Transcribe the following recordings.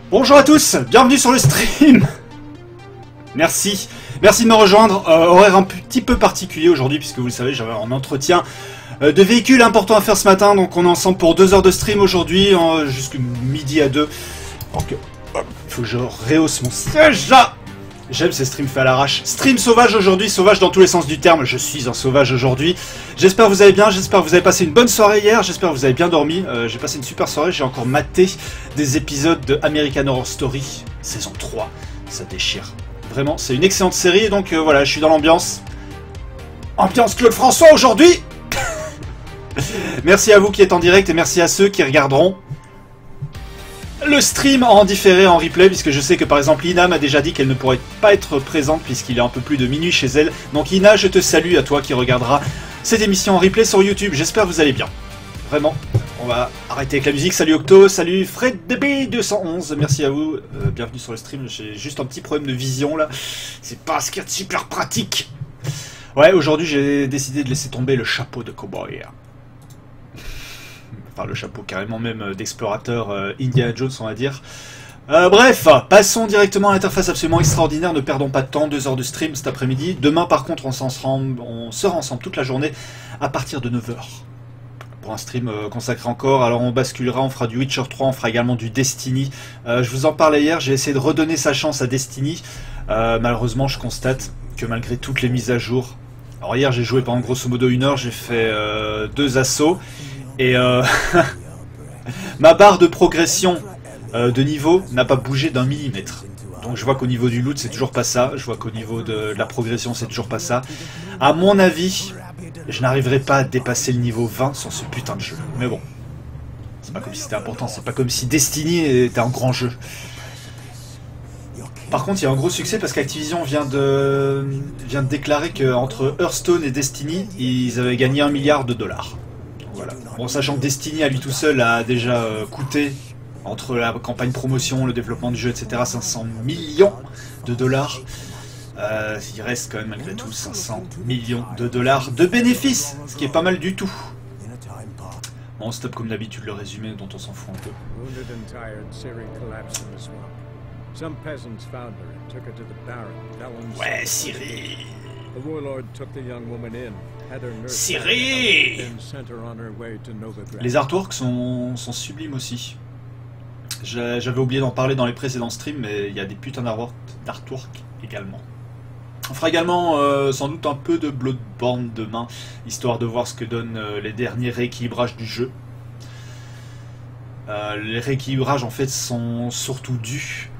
Bonjour à tous, bienvenue sur le stream. Merci de me rejoindre. Horaire un petit peu particulier aujourd'hui puisque vous le savez, j'avais un entretien de véhicules important à faire ce matin. Donc on est ensemble pour 2 heures de stream aujourd'hui, jusqu'à midi à 2. Donc il faut que je rehausse mon siège là. J'aime ces streams faits à l'arrache. Stream sauvage aujourd'hui, sauvage dans tous les sens du terme. Je suis un sauvage aujourd'hui. J'espère que vous allez bien, j'espère que vous avez passé une bonne soirée hier, j'espère que vous avez bien dormi. J'ai passé une super soirée, j'ai encore maté des épisodes de American Horror Story, saison 3. Ça déchire. Vraiment, c'est une excellente série, donc voilà, je suis dans l'ambiance. Ambiance Claude François aujourd'hui. Merci à vous qui êtes en direct et merci à ceux qui regarderont le stream en différé, en replay, puisque je sais que par exemple Ina m'a déjà dit qu'elle ne pourrait pas être présente puisqu'il est un peu plus de minuit chez elle. Donc Ina, je te salue, à toi qui regarderas cette émission en replay sur YouTube. J'espère que vous allez bien. Vraiment, on va arrêter avec la musique. Salut Octo, salut FredDB211, merci à vous. Bienvenue sur le stream, j'ai juste un petit problème de vision là. C'est pas ce qu'il y a de super pratique. Ouais, aujourd'hui j'ai décidé de laisser tomber le chapeau de cowboy. Enfin, le chapeau carrément même d'explorateur Indiana Jones, on va dire. Bref, passons directement à l'interface absolument extraordinaire. Ne perdons pas de temps, 2 heures de stream cet après-midi. Demain, par contre, on sera ensemble toute la journée à partir de 9 h. Pour un stream consacré encore. Alors, on basculera, on fera du Witcher 3, on fera également du Destiny. Je vous en parlais hier, j'ai essayé de redonner sa chance à Destiny. Malheureusement, je constate que malgré toutes les mises à jour... Alors, hier, j'ai joué pendant grosso modo 1 heure, j'ai fait 2 assauts. Et ma barre de progression de niveau n'a pas bougé d'1 millimètre. Donc je vois qu'au niveau du loot c'est toujours pas ça. Je vois qu'au niveau de la progression c'est toujours pas ça. À mon avis, je n'arriverai pas à dépasser le niveau 20 sur ce putain de jeu. Mais bon, c'est pas comme si c'était important. C'est pas comme si Destiny était un grand jeu. Par contre, il y a un gros succès parce qu'Activision vient de déclarer qu'entre Hearthstone et Destiny, ils avaient gagné 1 milliard de dollars. Voilà. Bon, sachant que Destiny à lui tout seul a déjà coûté, entre la campagne promotion, le développement du jeu, etc., 500 millions de dollars. Il reste quand même malgré tout 500 millions de dollars de bénéfices, ce qui est pas mal du tout. Bon, stop comme d'habitude le résumé dont on s'en fout un peu. Ouais, Ciri. Ciri. Les artworks sont sublimes aussi. J'avais oublié d'en parler dans les précédents streams, mais il y a des putains d'artworks également. On fera également sans doute un peu de Bloodborne demain, histoire de voir ce que donnent les derniers rééquilibrages du jeu. Les rééquilibrages en fait sont surtout dus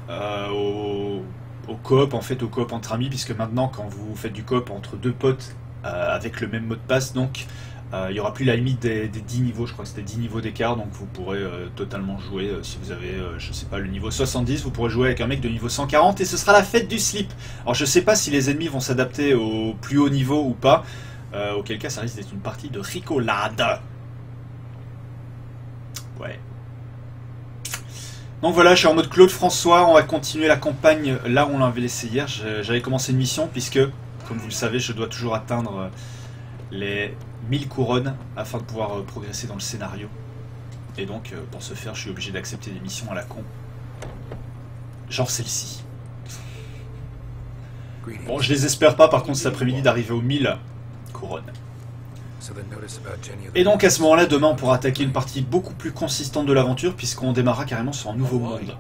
au coop, en fait, au coop entre amis, puisque maintenant quand vous faites du coop entre 2 potes avec le même mot de passe, donc il n'y aura plus la limite des 10 niveaux, je crois que c'était 10 niveaux d'écart, donc vous pourrez totalement jouer, si vous avez, je sais pas, le niveau 70, vous pourrez jouer avec un mec de niveau 140 et ce sera la fête du slip. Alors je sais pas si les ennemis vont s'adapter au plus haut niveau ou pas, auquel cas ça risque d'être une partie de ricolade. Ouais. Donc voilà, je suis en mode Claude François, on va continuer la campagne là où on l'avait laissé hier. J'avais commencé une mission puisque, comme vous le savez, je dois toujours atteindre les 1000 couronnes afin de pouvoir progresser dans le scénario. Et donc, pour ce faire, je suis obligé d'accepter des missions à la con. Genre celle-ci. Bon, je les espère pas par contre cet après-midi d'arriver aux 1000 couronnes. Et donc à ce moment-là, demain on pourra attaquer une partie beaucoup plus consistante de l'aventure puisqu'on démarrera carrément sur un nouveau monde.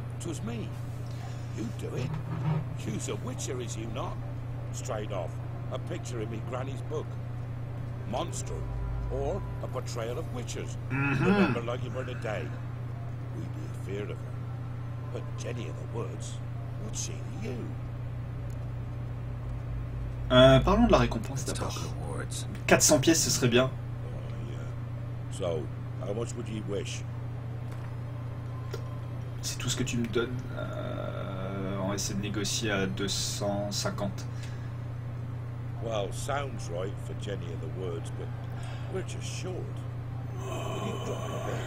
Parlons de la récompense d'abord. 400 pièces, ce serait bien. C'est tout ce que tu me donnes. On va essayer de négocier à 250. Well, sounds right for Jenny of the Words, but we're just short. Will you drop it a bit?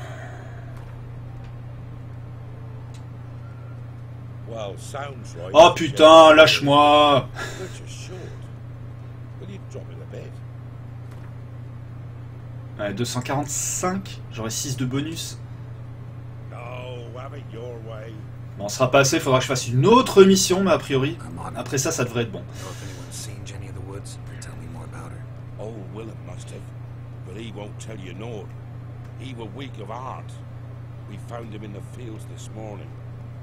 Well, sounds right. Oh putain, lâche-moi. We're just short. Will you drop it a bit? 245, j'aurais 6 de bonus. No, have it your way. Bon, on sera pas assez, il faudra que je fasse une autre mission, mais a priori, I'm on it. après ça devrait être bon. Know if anyone's seen Jenny of the Woods? Tell me more about her. Old Willem must have, but he won't tell you naught. He were weak of heart. We found him in the fields this morning.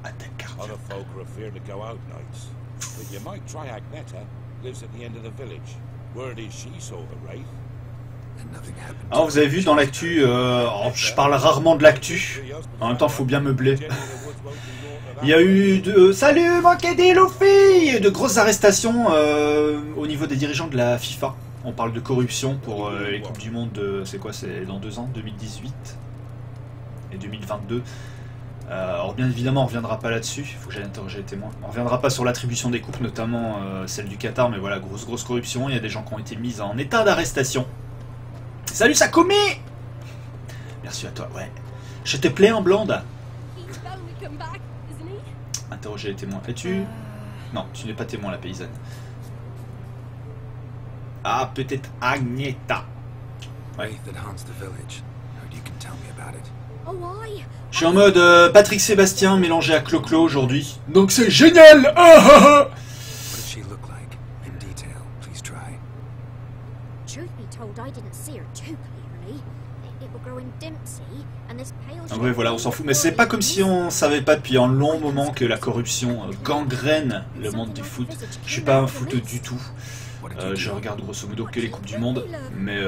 Attaque cardiaque. Other folk are afraid to go out nights. But you might try Agneta, lives at the end of the village. Word is she saw the wraith. And nothing happened. Alors vous avez vu dans l'actu, je parle rarement de l'actu, en même temps faut bien meubler. Il y a eu de... Salut Mankedi Luffy, de grosses arrestations au niveau des dirigeants de la FIFA. On parle de corruption pour les Coupes du Monde de... C'est quoi, c'est dans 2 ans, 2018 et 2022. Alors bien évidemment on ne reviendra pas là-dessus, il faut que j'aille interroger les témoins. On ne reviendra pas sur l'attribution des coupes, notamment celle du Qatar, mais voilà, grosse corruption, il y a des gens qui ont été mis en état d'arrestation. Salut Sakumi! Merci à toi, ouais. Je te plais en blonde. Interroger les témoins. Es-tu... Non, tu n'es pas témoin, la paysanne. Ah, peut-être Agneta. Ouais. Wraith that haunts the village. Heard you can tell me about it. Je suis en mode Patrick Sébastien mélangé à Clo-Clo aujourd'hui. Donc c'est génial! Ah, ah, ah. What did she look like? In detail, please try. Truth be told, I didn't see her too clearly. It will grow in Dempsey, and this pale Ah ouais, voilà, on s'en fout. Mais c'est pas comme si on savait pas depuis un long moment que la corruption gangrène le monde du foot. Je suis pas un footeux du tout. What did you Je do? regarde grosso modo que les Coupes du Monde. Mais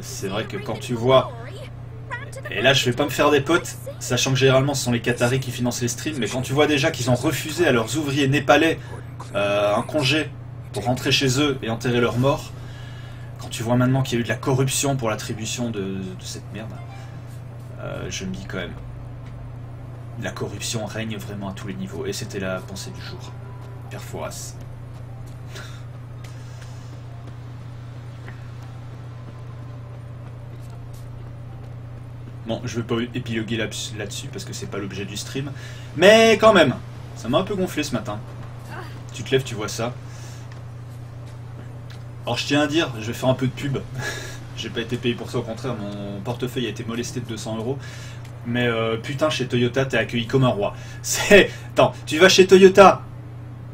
c'est vrai que quand tu vois... Et là, je vais pas me faire des potes, sachant que généralement ce sont les Qataris qui financent les streams. Mais quand tu vois déjà qu'ils ont refusé à leurs ouvriers népalais un congé pour rentrer chez eux et enterrer leurs morts, quand tu vois maintenant qu'il y a eu de la corruption pour l'attribution de cette merde, je me dis quand même, la corruption règne vraiment à tous les niveaux. Et c'était la pensée du jour. Père Fouras. Bon, je vais pas épiloguer là-dessus parce que c'est pas l'objet du stream. Mais quand même, ça m'a un peu gonflé ce matin. Tu te lèves, tu vois ça. Alors je tiens à dire, je vais faire un peu de pub. J'ai pas été payé pour ça, au contraire, mon portefeuille a été molesté de 200 €. Mais putain, chez Toyota, t'es accueilli comme un roi. Attends, tu vas chez Toyota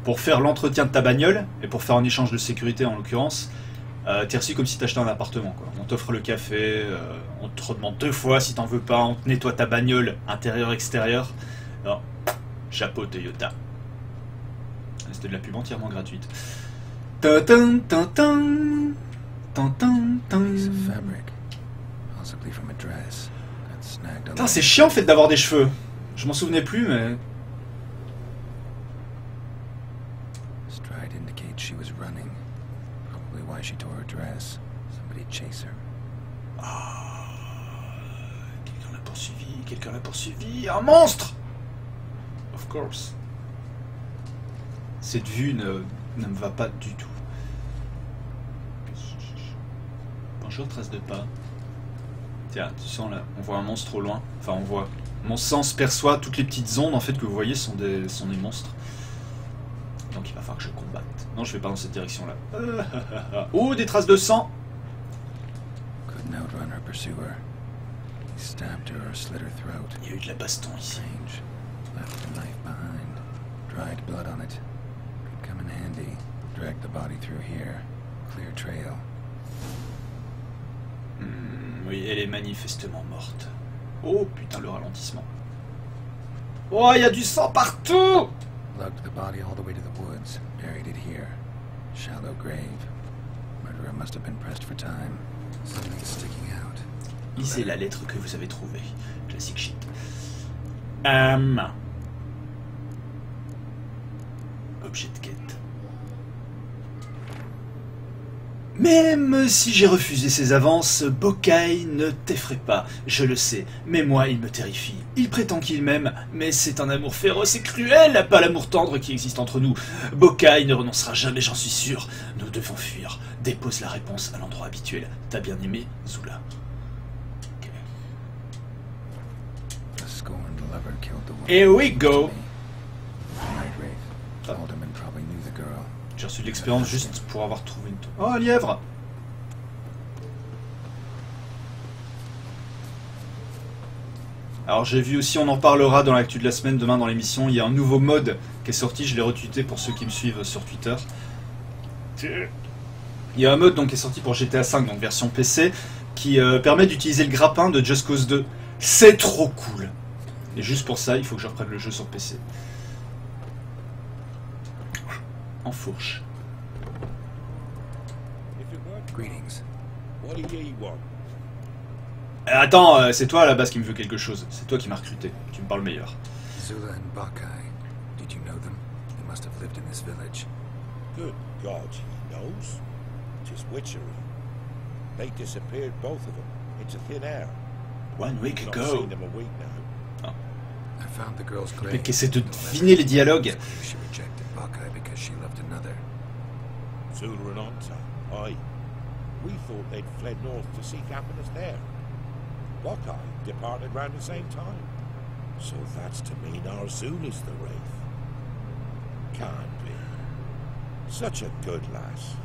pour faire l'entretien de ta bagnole, et pour faire un échange de sécurité en l'occurrence, t'es reçu comme si t'achetais un appartement, quoi. On t'offre le café, on te redemande 2 fois si t'en veux pas, on te nettoie ta bagnole, intérieur-extérieur. Alors, chapeau Toyota. C'était de la pub entièrement gratuite. Ta-tan, ta-tan, ta-tan, ta-tan. Piece of fabric, possibly from a dress. Got snagged on Putain, the- c'est chiant en fait d'avoir des cheveux. Je m'en souvenais plus, mais... Stride indicates she was running. Probably why she tore her dress. Somebody chase her. Quelqu'un l'a poursuivi, quelqu'un l'a poursuivi. Un monstre! Of course. Cette vue ne me va pas du tout. Bonjour, trace de pas. Tiens, tu sens là, on voit un monstre au loin. Enfin, on voit. Mon sens perçoit toutes les petites ondes en fait que vous voyez sont des monstres. Donc il va falloir que je combatte. Non, je vais pas dans cette direction là. Oh, des traces de sang! Couldn't outrun her pursuer. He stabbed her or slit her throat. Il y a eu de la baston ici. Strange. Left the knife behind. Dried blood on it. Could come in handy. Drag the body through here. Clear trail. Oui, elle est manifestement morte. Oh putain, le ralentissement. Oh, il y a du sang partout! Lugged the body all the way to the woods. Buried it here. Shallow grave. Murderer must have been pressed for time. Something sticking out. Lisez la lettre que vous avez trouvée. Classique shit. Objet de quête. Même si j'ai refusé ses avances, Bokai ne t'effraie pas, je le sais, mais moi il me terrifie. Il prétend qu'il m'aime, mais c'est un amour féroce et cruel, pas l'amour tendre qui existe entre nous. Bokai ne renoncera jamais, j'en suis sûr. Nous devons fuir. Dépose la réponse à l'endroit habituel. T'as bien aimé, Zula? Ok. The scorned lover killed the woman. Here we go. Night Wraith. Alderman probably knew the girl. J'ai reçu de l'expérience juste pour avoir trouvé une... Oh, un lièvre! Alors j'ai vu aussi, on en parlera dans l'actu de la semaine, demain dans l'émission, il y a un nouveau mode qui est sorti, je l'ai retweeté pour ceux qui me suivent sur Twitter. Il y a un mode donc, qui est sorti pour GTA V, donc version PC, qui permet d'utiliser le grappin de Just Cause 2. C'est trop cool. Et juste pour ça, il faut que je reprenne le jeu sur PC. En fourche. If it weren't, Greetings. what do ye want? Attends, c'est toi à la base qui me veut quelque chose. C'est toi qui m'as recruté. Tu me parles meilleur. Zula and Bakai. Did you know them? They must have lived in this village. Good God, he knows. 'Tis witchery. They disappeared, both of them, into thin air. 1 week Not ago. seen them a week now. I found the girl's Le grave. mec essaie de deviner les dialogues. She rejected Bakai because she loved another. Zula and Onta, aye. We thought they'd fled north to seek happiness there. Bokai departed round the same time. So that's to mean our Zula's the Wraith. Can't be. Such a good lass.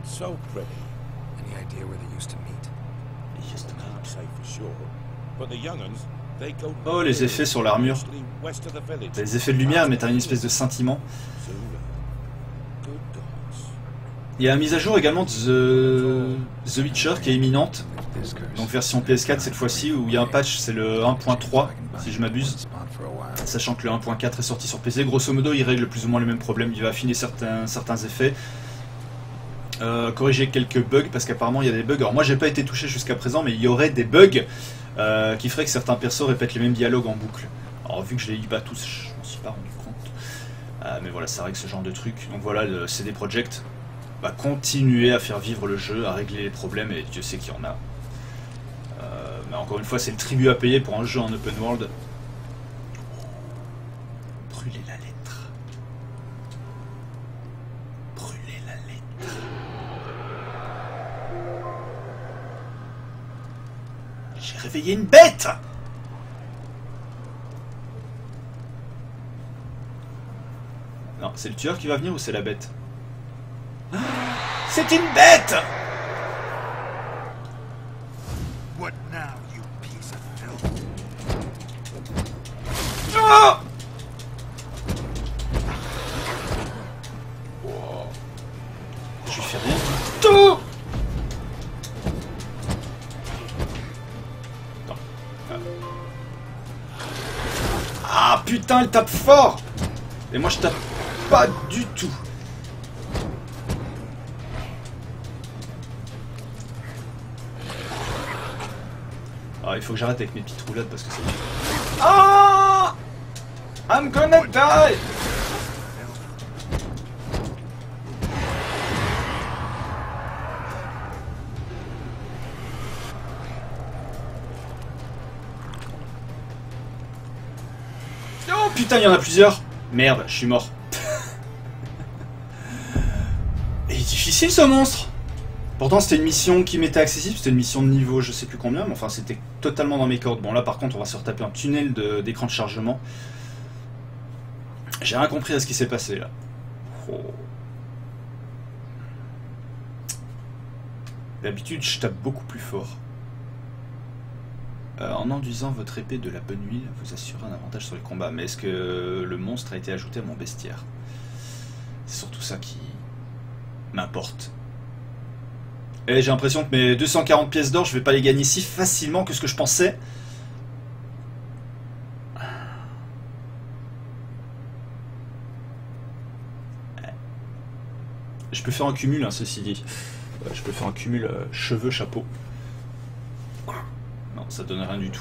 So pretty. Any idea where they used to meet? Can't say for sure. But the young'uns, they go Oh, les effets sur l'armure. mostly west of the village. Les effets de lumière mettent une espèce de scintillement. Zula. Good gods. Il y a la mise à jour également de The Witcher qui est imminente. Donc version PS4 cette fois-ci, où il y a un patch, c'est le 1.3 si je m'abuse. Sachant que le 1.4 est sorti sur PC, grosso modo il règle plus ou moins les mêmes problèmes, il va affiner certains effets. Corriger quelques bugs, parce qu'apparemment il y a des bugs. Alors moi j'ai pas été touché jusqu'à présent, mais il y aurait des bugs qui feraient que certains persos répètent les mêmes dialogues en boucle. Alors vu que je les lis pas tous, je m'en suis pas rendu compte. Mais voilà, ça règle ce genre de truc. Donc voilà, le CD Projekt va continuer à faire vivre le jeu, à régler les problèmes, et Dieu sait qu'il y en a. Mais encore une fois, c'est le tribut à payer pour un jeu en open world. Brûler la lettre. Brûler la lettre. J'ai réveillé une bête! Non, c'est le tueur qui va venir ou c'est la bête? Ah, c'est une bête! What now, you piece of filth? Ah! Wow. Je lui fais rien du tout! Attends. Ah putain, elle tape fort! Et moi je tape pas du tout. Ah, il faut que j'arrête avec mes petites roulades parce que c'est... Ah! I'm gonna die! Oh putain, il y en a plusieurs! Merde, je suis mort. Il est difficile ce monstre! Pourtant c'était une mission qui m'était accessible, c'était une mission de niveau je sais plus combien, mais enfin c'était totalement dans mes cordes. Bon là par contre on va se retaper un tunnel d'écran de chargement. J'ai rien compris à ce qui s'est passé là. Oh. D'habitude je tape beaucoup plus fort. En enduisant votre épée de la bonne huile, vous assurez un avantage sur les combats. Mais est-ce que le monstre a été ajouté à mon bestiaire? C'est surtout ça qui m'importe. Et j'ai l'impression que mes 240 pièces d'or, je vais pas les gagner si facilement que ce que je pensais. Je peux faire un cumul, hein, ceci dit. Je peux faire un cumul cheveux, chapeau. Non, ça donne rien du tout.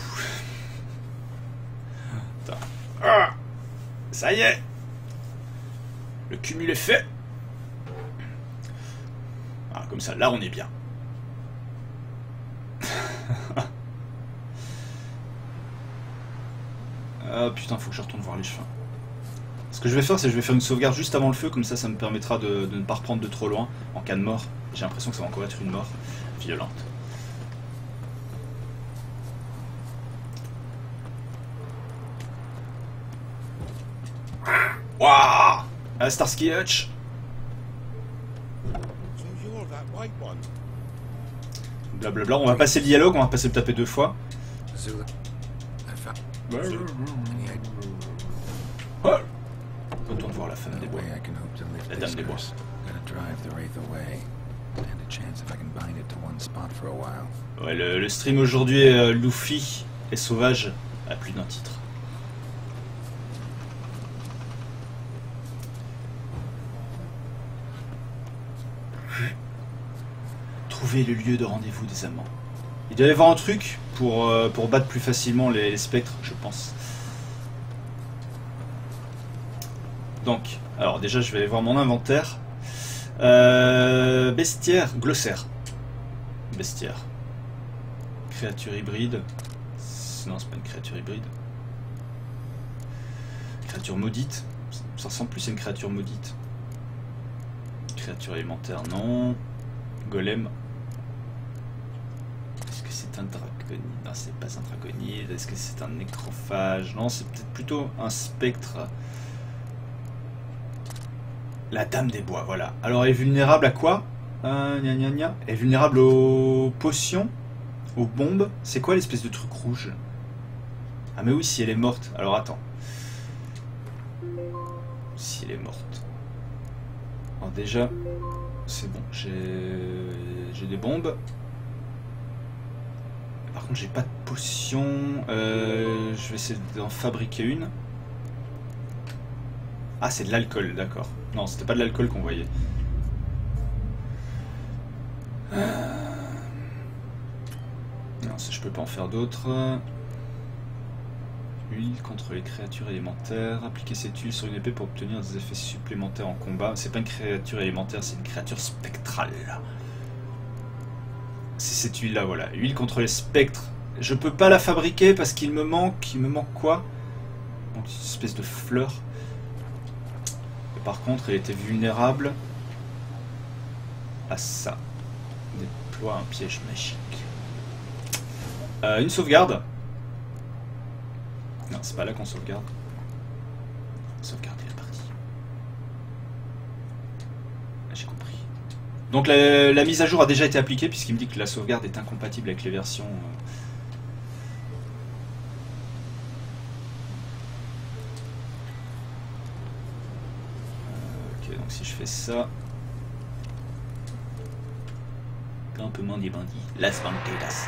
Attends. Ah, ça y est! Le cumul est fait. Ah, comme ça, là on est bien. Ah putain, faut que je retourne voir les cheveux. Ce que je vais faire, c'est que je vais faire une sauvegarde juste avant le feu, comme ça me permettra de ne pas reprendre de trop loin en cas de mort. J'ai l'impression que ça va encore être une mort violente. Waouh! Starsky Hutch. So you're that white one. Blablabla, on va passer le dialogue, on va passer le taper 2 fois. Zula, I found... Any idea Ouais. Retourne voir la femme des bois. way I can hope to lift La this dame des bois. curse? Gotta drive the wraith away. And a chance if I can bind it to one spot for a while. Ouais, le stream aujourd'hui est Luffy et sauvage à plus d'un titre. Trouver le lieu de rendez-vous des amants. Il doit y avoir un truc pour battre plus facilement les spectres, je pense. Donc, alors déjà je vais aller voir mon inventaire. Bestiaire, glossaire. Bestiaire. Créature hybride. Non, c'est pas une créature hybride. Créature maudite. Ça ressemble plus à une créature maudite. Créature élémentaire, non. Golem. Est-ce que c'est un draconide? Non, c'est pas un draconide. Est-ce que c'est un nécrophage? Non, c'est peut-être plutôt un spectre. La dame des bois, voilà. Alors, elle est vulnérable à quoi? Elle est vulnérable aux potions, aux bombes. C'est quoi l'espèce de truc rouge? Ah mais oui, si elle est morte. Alors attends. Si elle est morte. Alors déjà, c'est bon. J'ai des bombes. Par contre, j'ai pas de potion. Je vais essayer d'en fabriquer une. Ah, c'est de l'alcool, d'accord. Non, c'était pas de l'alcool qu'on voyait. Non, ça je peux pas en faire d'autres. Huile contre les créatures élémentaires. Appliquer cette huile sur une épée pour obtenir des effets supplémentaires en combat. C'est pas une créature élémentaire, c'est une créature spectrale. C'est cette huile là, voilà. Huile contre les spectres. Je peux pas la fabriquer parce qu'il me manque. Il me manque quoi? Donc une espèce de fleur. Et par contre, elle était vulnérable à ça. Déploie un piège magique. Une sauvegarde. Non, c'est pas là qu'on sauvegarde. Sauvegarder la partie. Ah, j'ai compris. Donc la mise à jour a déjà été appliquée puisqu'il me dit que la sauvegarde est incompatible avec les versions... Ok, donc si je fais ça... Campement des bandits. Las Bandidas.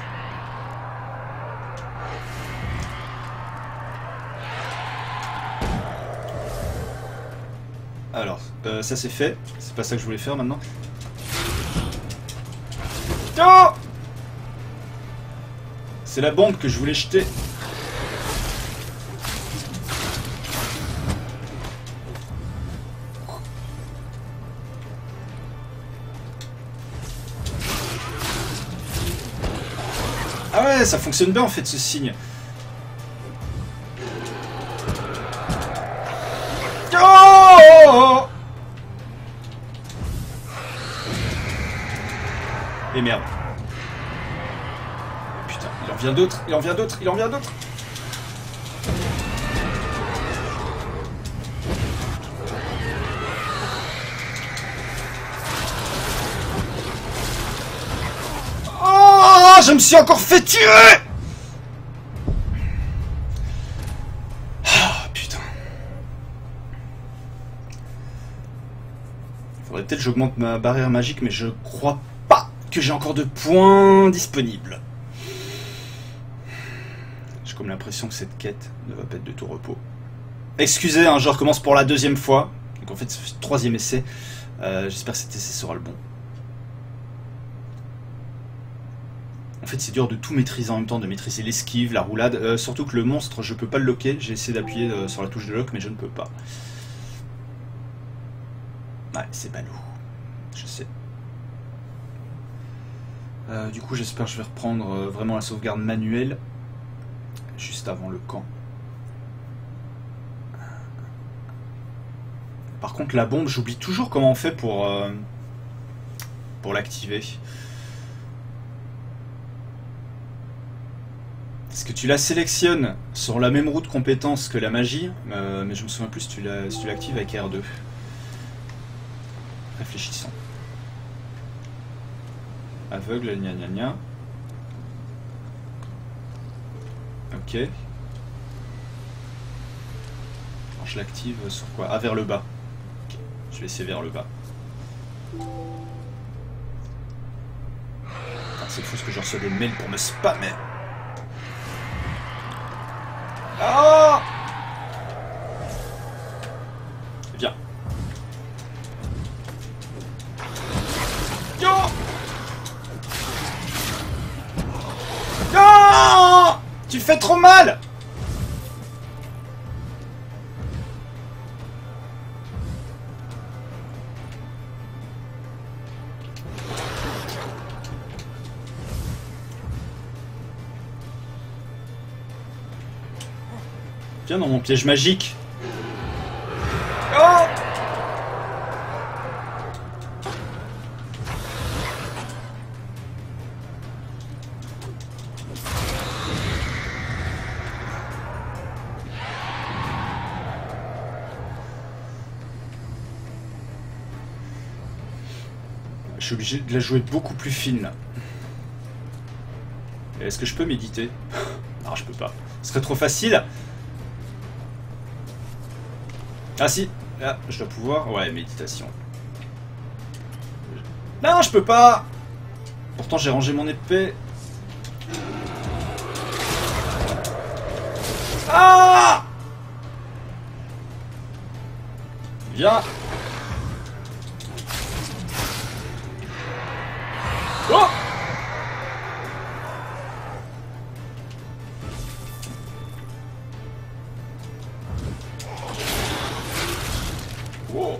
Alors, ça c'est fait. C'est pas ça que je voulais faire maintenant. Oh! C'est la bombe que je voulais jeter. Ah ouais, ça fonctionne bien en fait ce signe. Oh! Et merde. Putain, il en vient d'autres, il en vient d'autres, il en vient d'autres. Oh, je me suis encore fait tirer. Peut-être que j'augmente ma barrière magique, mais je crois pas que j'ai encore de points disponibles. J'ai comme l'impression que cette quête ne va pas être de tout repos. Excusez, hein, je recommence pour la deuxième fois. Donc en fait, c'est le troisième essai. J'espère que cet essai sera le bon. En fait, c'est dur de tout maîtriser en même temps, de maîtriser l'esquive, la roulade. Surtout que le monstre, je peux pas le loquer. J'ai essayé d'appuyer sur la touche de lock, mais je ne peux pas. Ouais, c'est ballot. Je sais. Du coup, j'espère que je vais reprendre vraiment la sauvegarde manuelle. Juste avant le camp. Par contre, la bombe, j'oublie toujours comment on fait pour l'activer. Est-ce que tu la sélectionnes sur la même roue de compétence que la magie, mais je me souviens plus si tu l'actives avec R2. Réfléchissons. Aveugle, gna gna gna. Ok. je l'active sur quoi? Ah, vers le bas. Okay. Je vais essayer vers le bas. C'est fou ce que je reçois des mails pour me spammer. Ah! Viens. Yo! Non! Tu fais trop mal! Viens dans mon piège magique. Oh! Je suis obligé de la jouer beaucoup plus fine là. Est-ce que je peux méditer? Non, je peux pas. Ce serait trop facile. Ah si, là, je dois pouvoir... Ouais, méditation. Non, je peux pas. Pourtant, j'ai rangé mon épée. Ah! Viens. Oh! Wow.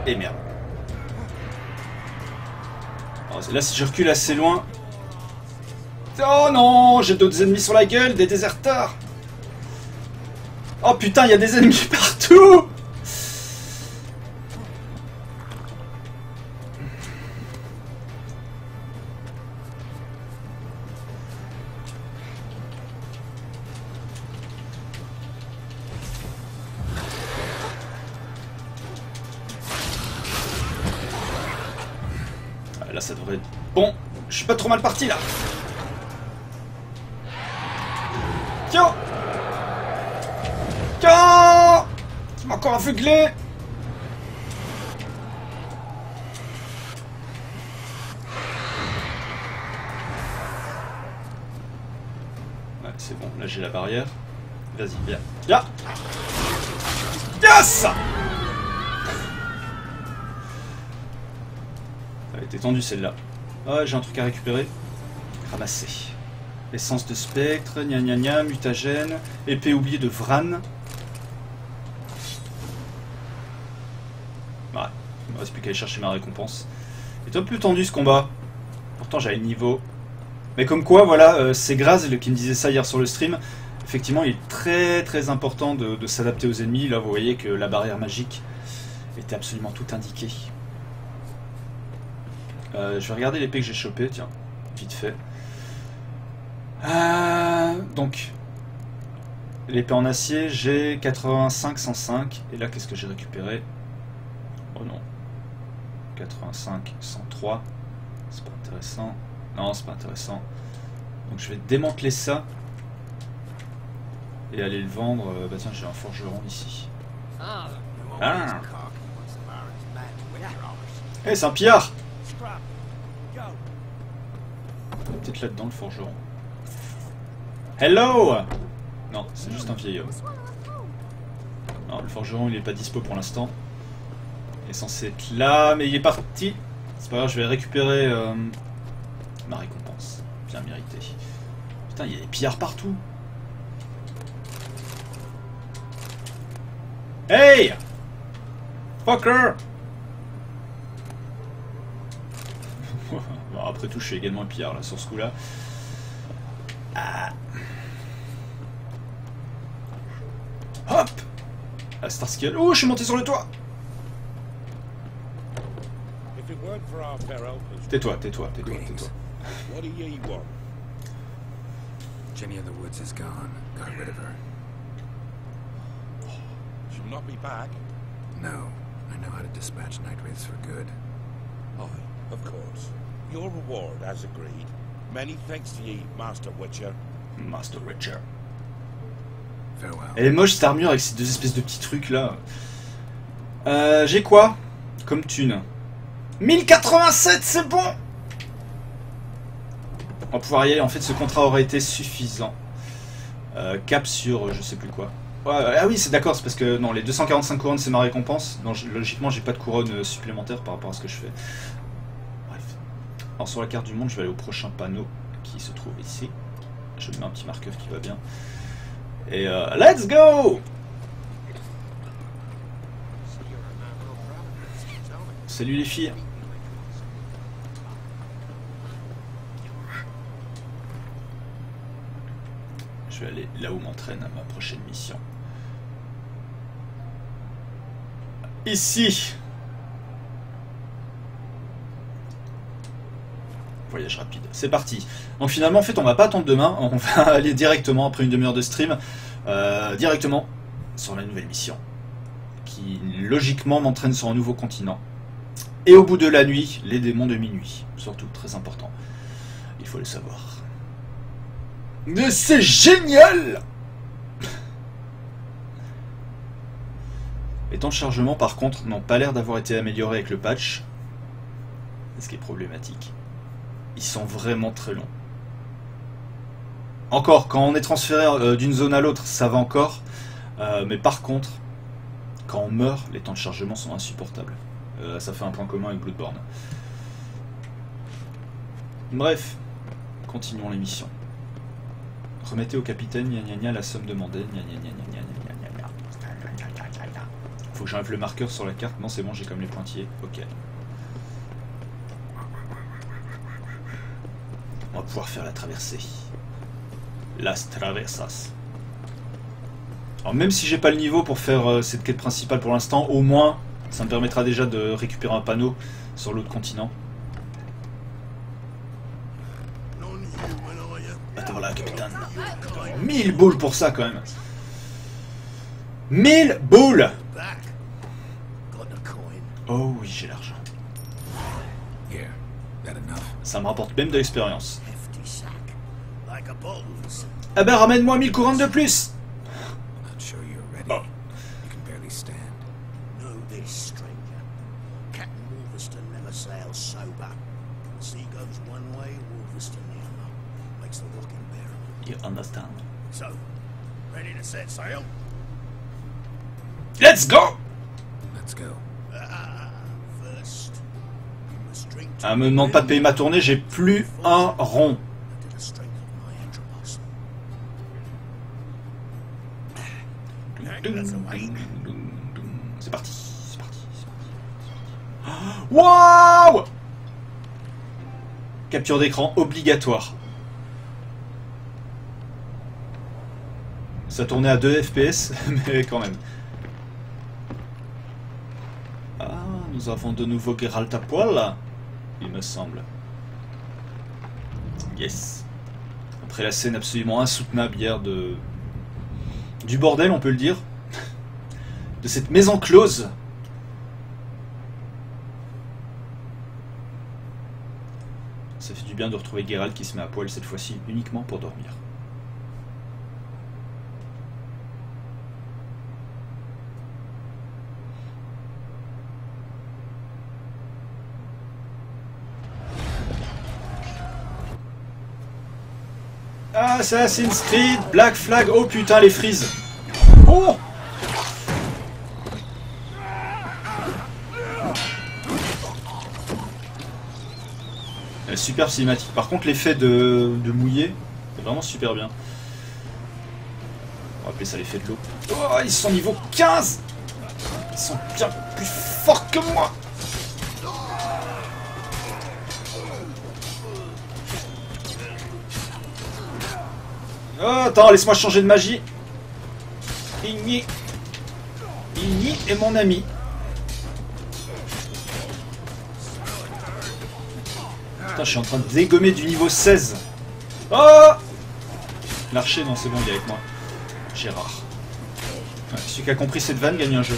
Et merde. Alors, là, si je recule assez loin... Oh non, j'ai d'autres ennemis sur la gueule, des déserteurs. Oh putain, il y a des ennemis partout. Là, ça devrait être bon. Je suis pas trop mal parti là. Tiens! Tiens! Tu m'as encore aveuglé! Ouais, c'est bon, là j'ai la barrière. Vas-y, viens. Viens! Yes! Elle était tendue celle-là. Ah, j'ai un truc à récupérer. Ramasser. Essence de spectre, gna gna gna, mutagène, épée oubliée de Vran. Ouais, il me reste plus qu'à aller chercher ma récompense. C'est un peu tendu ce combat. Pourtant j'avais le niveau. Mais comme quoi, voilà, c'est Graz qui me disait ça hier sur le stream. Effectivement, il est très très important de s'adapter aux ennemis. Là, vous voyez que la barrière magique était absolument tout indiquée. Je vais regarder l'épée que j'ai chopée, tiens, vite fait. Donc, l'épée en acier, j'ai 85, 105. Et là, qu'est-ce que j'ai récupéré? Oh non. 85, 103. C'est pas intéressant. Non, c'est pas intéressant. Donc, je vais démanteler ça. Et aller le vendre. Bah tiens, j'ai un forgeron ici. Ah! Eh, c'est un pillard! Peut-être là-dedans le forgeron. Hello! Non, c'est juste un vieil homme. Non, le forgeron il est pas dispo pour l'instant. Il est censé être là, mais il est parti. C'est pas grave, je vais récupérer ma récompense. Bien mérité. Putain, il y a des pillards partout. Hey! Fucker! Bon, après tout, je suis également un pillard là sur ce coup-là. Ah. Hop! Ah, Starscale. Oh, je suis monté sur le toit! Tais-toi, tais-toi, tais-toi, tais-toi. What do ye want? Jenny of the Woods is gone. Got rid of her. She'll not be back. No, I know how to dispatch night wraiths for good. Aye, of course. Your reward, as agreed. Many thanks to ye, Master Witcher. Master Witcher. Elle est moche cette armure avec ces deux espèces de petits trucs là. J'ai quoi comme thune? 1087, c'est bon. On va pouvoir y aller. En fait, ce contrat aurait été suffisant. Cap sur je sais plus quoi. Ouais, ah oui, c'est d'accord, c'est parce que non, les 245 couronnes c'est ma récompense. Non, logiquement, j'ai pas de couronne supplémentaire par rapport à ce que je fais. Bref. Alors sur la carte du monde, je vais aller au prochain panneau qui se trouve ici. Je mets un petit marqueur qui va bien. Et let's go! Salut les filles. Je vais aller là où m'entraîne ma prochaine mission. Ici. Voyage rapide. C'est parti. Donc finalement, en fait, on va pas attendre demain. On va aller directement, après une demi-heure de stream, directement sur la nouvelle mission. Qui, logiquement, m'entraîne sur un nouveau continent. Et au bout de la nuit, les démons de minuit. Surtout, très important. Il faut le savoir. Mais c'est génial! Les temps de chargement, par contre, n'ont pas l'air d'avoir été améliorés avec le patch. Ce qui est problématique. Ils sont vraiment très longs. Encore, quand on est transféré d'une zone à l'autre, ça va encore. Mais par contre, quand on meurt, les temps de chargement sont insupportables. Ça fait un point commun avec Bloodborne. Bref, continuons l'émission. Remettez au capitaine gna gna gna la somme demandée. Gna gna gna gna gna gna gna gna. Faut que j'enlève le marqueur sur la carte. Non, c'est bon, j'ai comme les pointillés. Ok. On va pouvoir faire la traversée. Las traversas. Alors même si j'ai pas le niveau pour faire cette quête principale pour l'instant, au moins ça me permettra déjà de récupérer un panneau sur l'autre continent. Attends là, capitaine. 1000 boules pour ça quand même. 1000 boules. Oh oui, j'ai l'argent. Ça me rapporte même de l'expérience. Ah ben ramène-moi 1000 couronnes de plus. Oh. You understand. So, ready to set sail? Let's go! Let's go. First, you must drink to Ah, me demande pas de payer ma tournée, j'ai plus un rond. the strength of my Antropos. C'est parti, c'est parti, c'est parti. Waouh! Capture d'écran obligatoire. Ça tournait à 2 FPS, mais quand même. Ah, nous avons de nouveau Geralt à poil, il me semble. Yes. Après la scène absolument insoutenable hier de... du bordel, on peut le dire. De cette maison close. Ça fait du bien de retrouver Geralt qui se met à poil cette fois-ci uniquement pour dormir. Assassin's Creed, Black Flag, oh putain les frises. Oh! Super cinématique. Par contre l'effet de mouiller, c'est vraiment super bien. On va appeler ça l'effet de l'eau. Oh, ils sont niveau 15. Ils sont bien plus forts que moi. Oh, attends, laisse-moi changer de magie. Igni. Igni est mon ami. Putain, je suis en train de dégommer du niveau 16. Oh! L'archer, non, c'est bon, il est avec moi. Gérard. Ouais, celui qui a compris cette vanne gagne un jeu.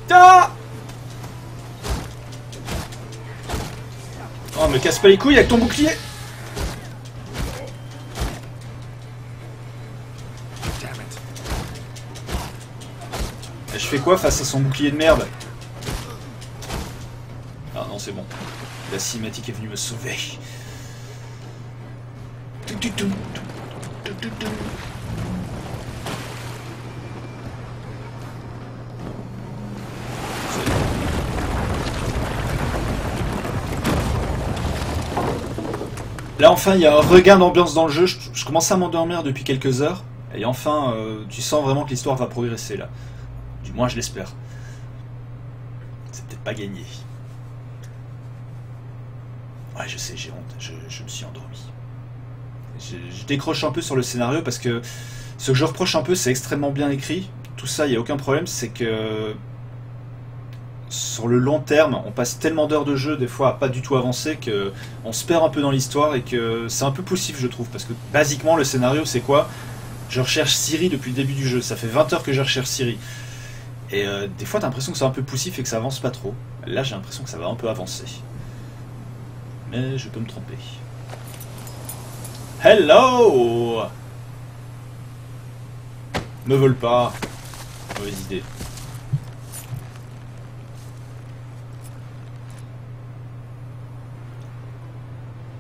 Ah! casse pas les couilles avec ton bouclier. Et je fais quoi face à son bouclier de merde? Ah non, c'est bon. La cinématique est venue me sauver. Là enfin il y a un regain d'ambiance dans le jeu, je commençais à m'endormir depuis quelques heures, et enfin tu sens vraiment que l'histoire va progresser là. Du moins je l'espère. C'est peut-être pas gagné. Ouais je sais, j'ai honte, je me suis endormi. Je décroche un peu sur le scénario parce que ce que je reproche un peu c'est extrêmement bien écrit, tout ça il n'y a aucun problème, c'est que sur le long terme, on passe tellement d'heures de jeu des fois à pas du tout avancer que on se perd un peu dans l'histoire et que c'est un peu poussif je trouve parce que basiquement le scénario c'est quoi? Je recherche Ciri depuis le début du jeu, ça fait 20 heures que je recherche Ciri et des fois t'as l'impression que c'est un peu poussif et que ça avance pas trop. Là j'ai l'impression que ça va un peu avancer mais je peux me tromper. Hello! Me vole pas, mauvaise idée.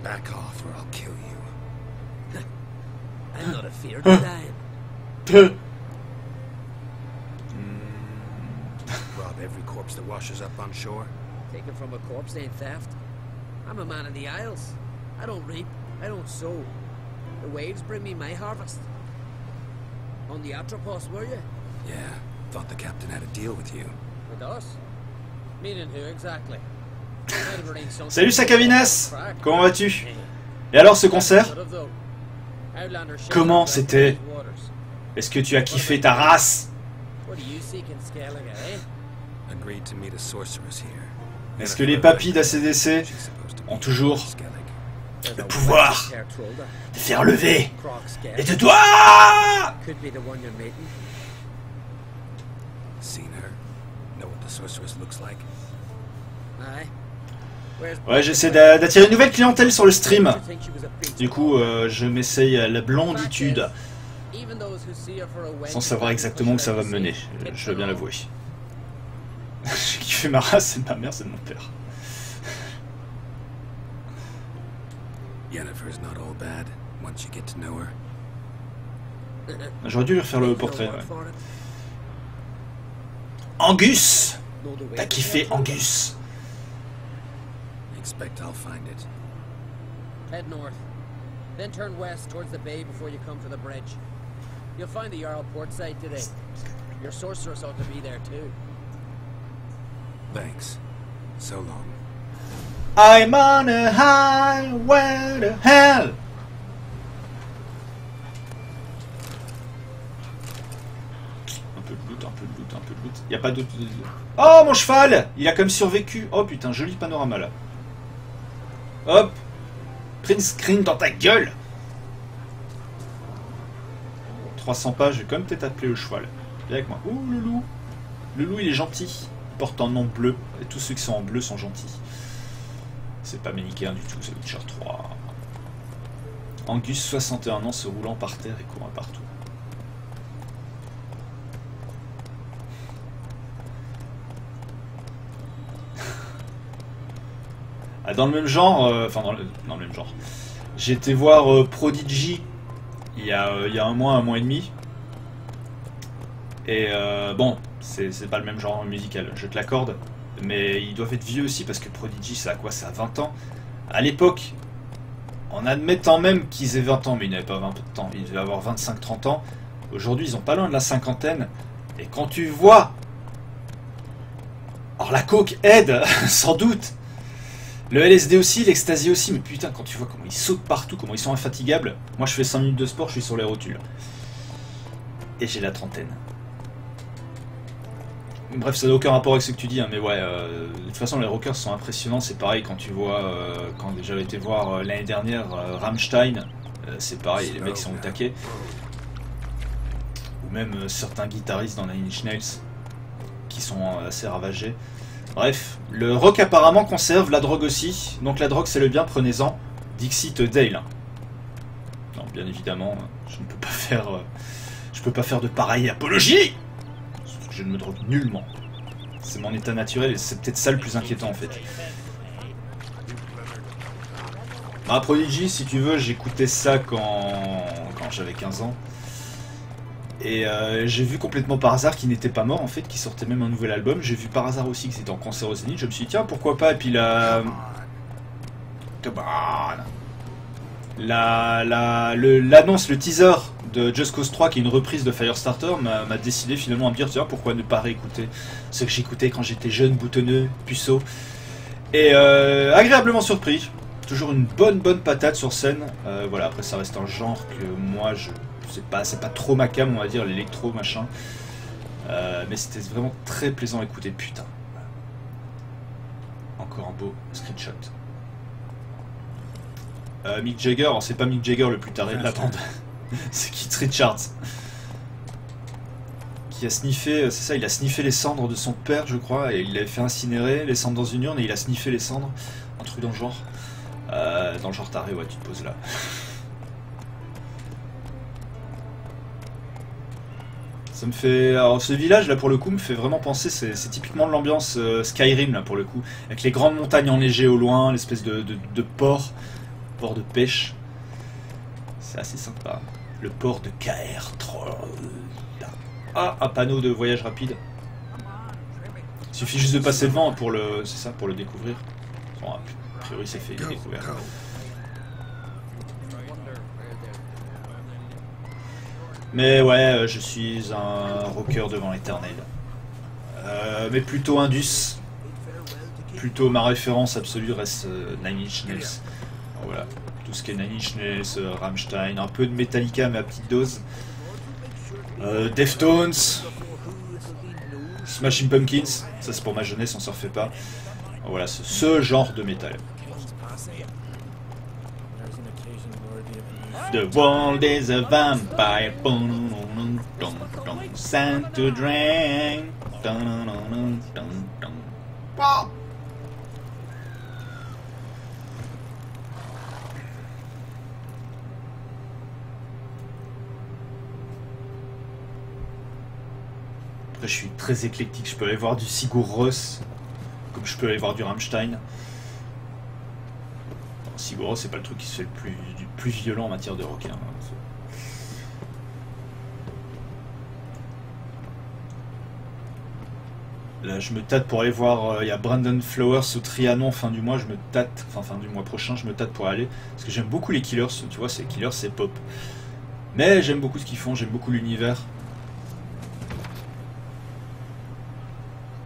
Back off or I'll kill you. I'm not afeard of dying. Rob every corpse that washes up on shore. Taken from a corpse ain't theft. I'm a man of the Isles. I don't reap, I don't sow. The waves bring me my harvest. On the Atropos, were you? Yeah, thought the captain had a deal with you. With us? Meaning who exactly? Salut Sakavinas! Comment vas-tu? Et alors ce concert? Comment c'était? Est-ce que tu as kiffé ta race? Est-ce que les papis d'ACDC ont toujours le pouvoir de faire lever les deux doigts? Ouais, j'essaie d'attirer une nouvelle clientèle sur le stream. Du coup, je m'essaye à la blonditude. Sans savoir exactement où ça va me mener. Je dois bien l'avouer. J'ai kiffé ma race, c'est de ma mère, c'est de mon père. J'aurais dû lui refaire le portrait. Ouais. Angus! T'as kiffé Angus? Expect I'll find it. Head north, then turn west towards the bay before you come to the bridge. You'll find the Jarl port site today. Your sorceress ought to be there too. Thanks. So long. I'm on a highway to hell. Un peu de loot, un peu de loot, un peu de loot. Y a pas d'autre. Oh mon cheval! Il a quand même survécu. Oh putain, joli panorama là. Hop! Print screen dans ta gueule! 300 pages, je vais quand même peut-être appeler le cheval. Viens avec moi. Ouh, le loup! Le loup, il est gentil. Il porte un nom bleu. Et tous ceux qui sont en bleu sont gentils. C'est pas manichéen du tout, c'est Witcher 3. Angus, 61 ans, se roulant par terre et courant partout. Dans le même genre, enfin dans le même genre, j'ai été voir Prodigy il y a un mois et demi. Et bon, c'est pas le même genre musical, je te l'accorde. Mais ils doivent être vieux aussi parce que Prodigy, ça a quoi? Ça a 20 ans. À l'époque, en admettant même qu'ils aient 20 ans, mais ils n'avaient pas 20 de temps, ils devaient avoir 25-30 ans. Aujourd'hui, ils ont pas loin de la cinquantaine. Et quand tu vois... Alors la coke aide, sans doute. Le LSD aussi, l'ecstasy aussi, mais putain, quand tu vois comment ils sautent partout, comment ils sont infatigables. Moi, je fais 5 minutes de sport, je suis sur les rotules. Et j'ai la trentaine. Bref, ça n'a aucun rapport avec ce que tu dis, hein, mais ouais, de toute façon, les rockers sont impressionnants. C'est pareil quand tu vois, quand j'avais été voir l'année dernière Rammstein, c'est pareil, les mecs sont au taquet. Ou même certains guitaristes dans Nine Inch Nails qui sont assez ravagés. Bref, le rock apparemment conserve, la drogue aussi. Donc la drogue c'est le bien, prenez-en. Dixit Dale. Non, bien évidemment, je ne peux pas faire... je peux pas faire de pareille apologie. Je ne me drogue nullement. C'est mon état naturel et c'est peut-être ça le plus inquiétant en fait. Bah, Prodigy, si tu veux, j'écoutais ça quand j'avais 15 ans. Et j'ai vu complètement par hasard qu'il n'était pas mort en fait, qu'il sortait même un nouvel album. J'ai vu par hasard aussi que c'était en concert au Zénith. Je me suis dit tiens pourquoi pas. Et puis l'annonce, le teaser de Just Cause 3 qui est une reprise de Firestarter m'a décidé finalement à me dire tiens pourquoi ne pas réécouter ce que j'écoutais quand j'étais jeune, boutonneux, puceau. Et agréablement surpris. Toujours une bonne patate sur scène. Voilà, après ça reste un genre que moi c'est pas trop ma cam on va dire, l'électro machin. Mais c'était vraiment très plaisant à écouter, putain. Encore un beau screenshot. Mick Jagger, alors c'est pas Mick Jagger le plus taré de la bande. C'est Keith Richards. Qui a sniffé, c'est ça, il a sniffé les cendres de son père je crois, et il l'avait fait incinérer, les cendres dans une urne, et il a sniffé les cendres. Un truc dans le genre. Taré, ouais, tu te poses là. Ça me fait... Alors ce village là pour le coup me fait vraiment penser, c'est typiquement de l'ambiance Skyrim là pour le coup. Avec les grandes montagnes enneigées au loin, l'espèce de port de pêche. C'est assez sympa. Le port de Caer. Ah, un panneau de voyage rapide. Il suffit juste de passer devant pour le... C'est ça, pour le découvrir. Bon, a priori c'est fait, il est découvert. Mais ouais, je suis un rocker devant l'éternel. Mais plutôt Indus. Plutôt ma référence absolue reste Nine Inch Nails. Alors voilà, tout ce qui est Nine Inch Nails, Rammstein, un peu de Metallica mais à petite dose. Deftones, Smashing Pumpkins, ça c'est pour ma jeunesse, on s'en refait pas. Voilà, ce genre de métal. The world is a vampire, sent to drink. Après, je suis très éclectique, je peux aller voir du Sigur Rós, comme je peux aller voir du Rammstein. Sigur Rós, c'est pas le truc qui se fait le plus violent en matière de rock. Hein. Là, je me tâte pour aller voir. Il y a Brandon Flowers au Trianon fin du mois. Je me tâte, enfin fin du mois prochain, je me tâte pour aller. Parce que j'aime beaucoup les Killers. Tu vois, c'est Killers, c'est pop. Mais j'aime beaucoup ce qu'ils font, j'aime beaucoup l'univers.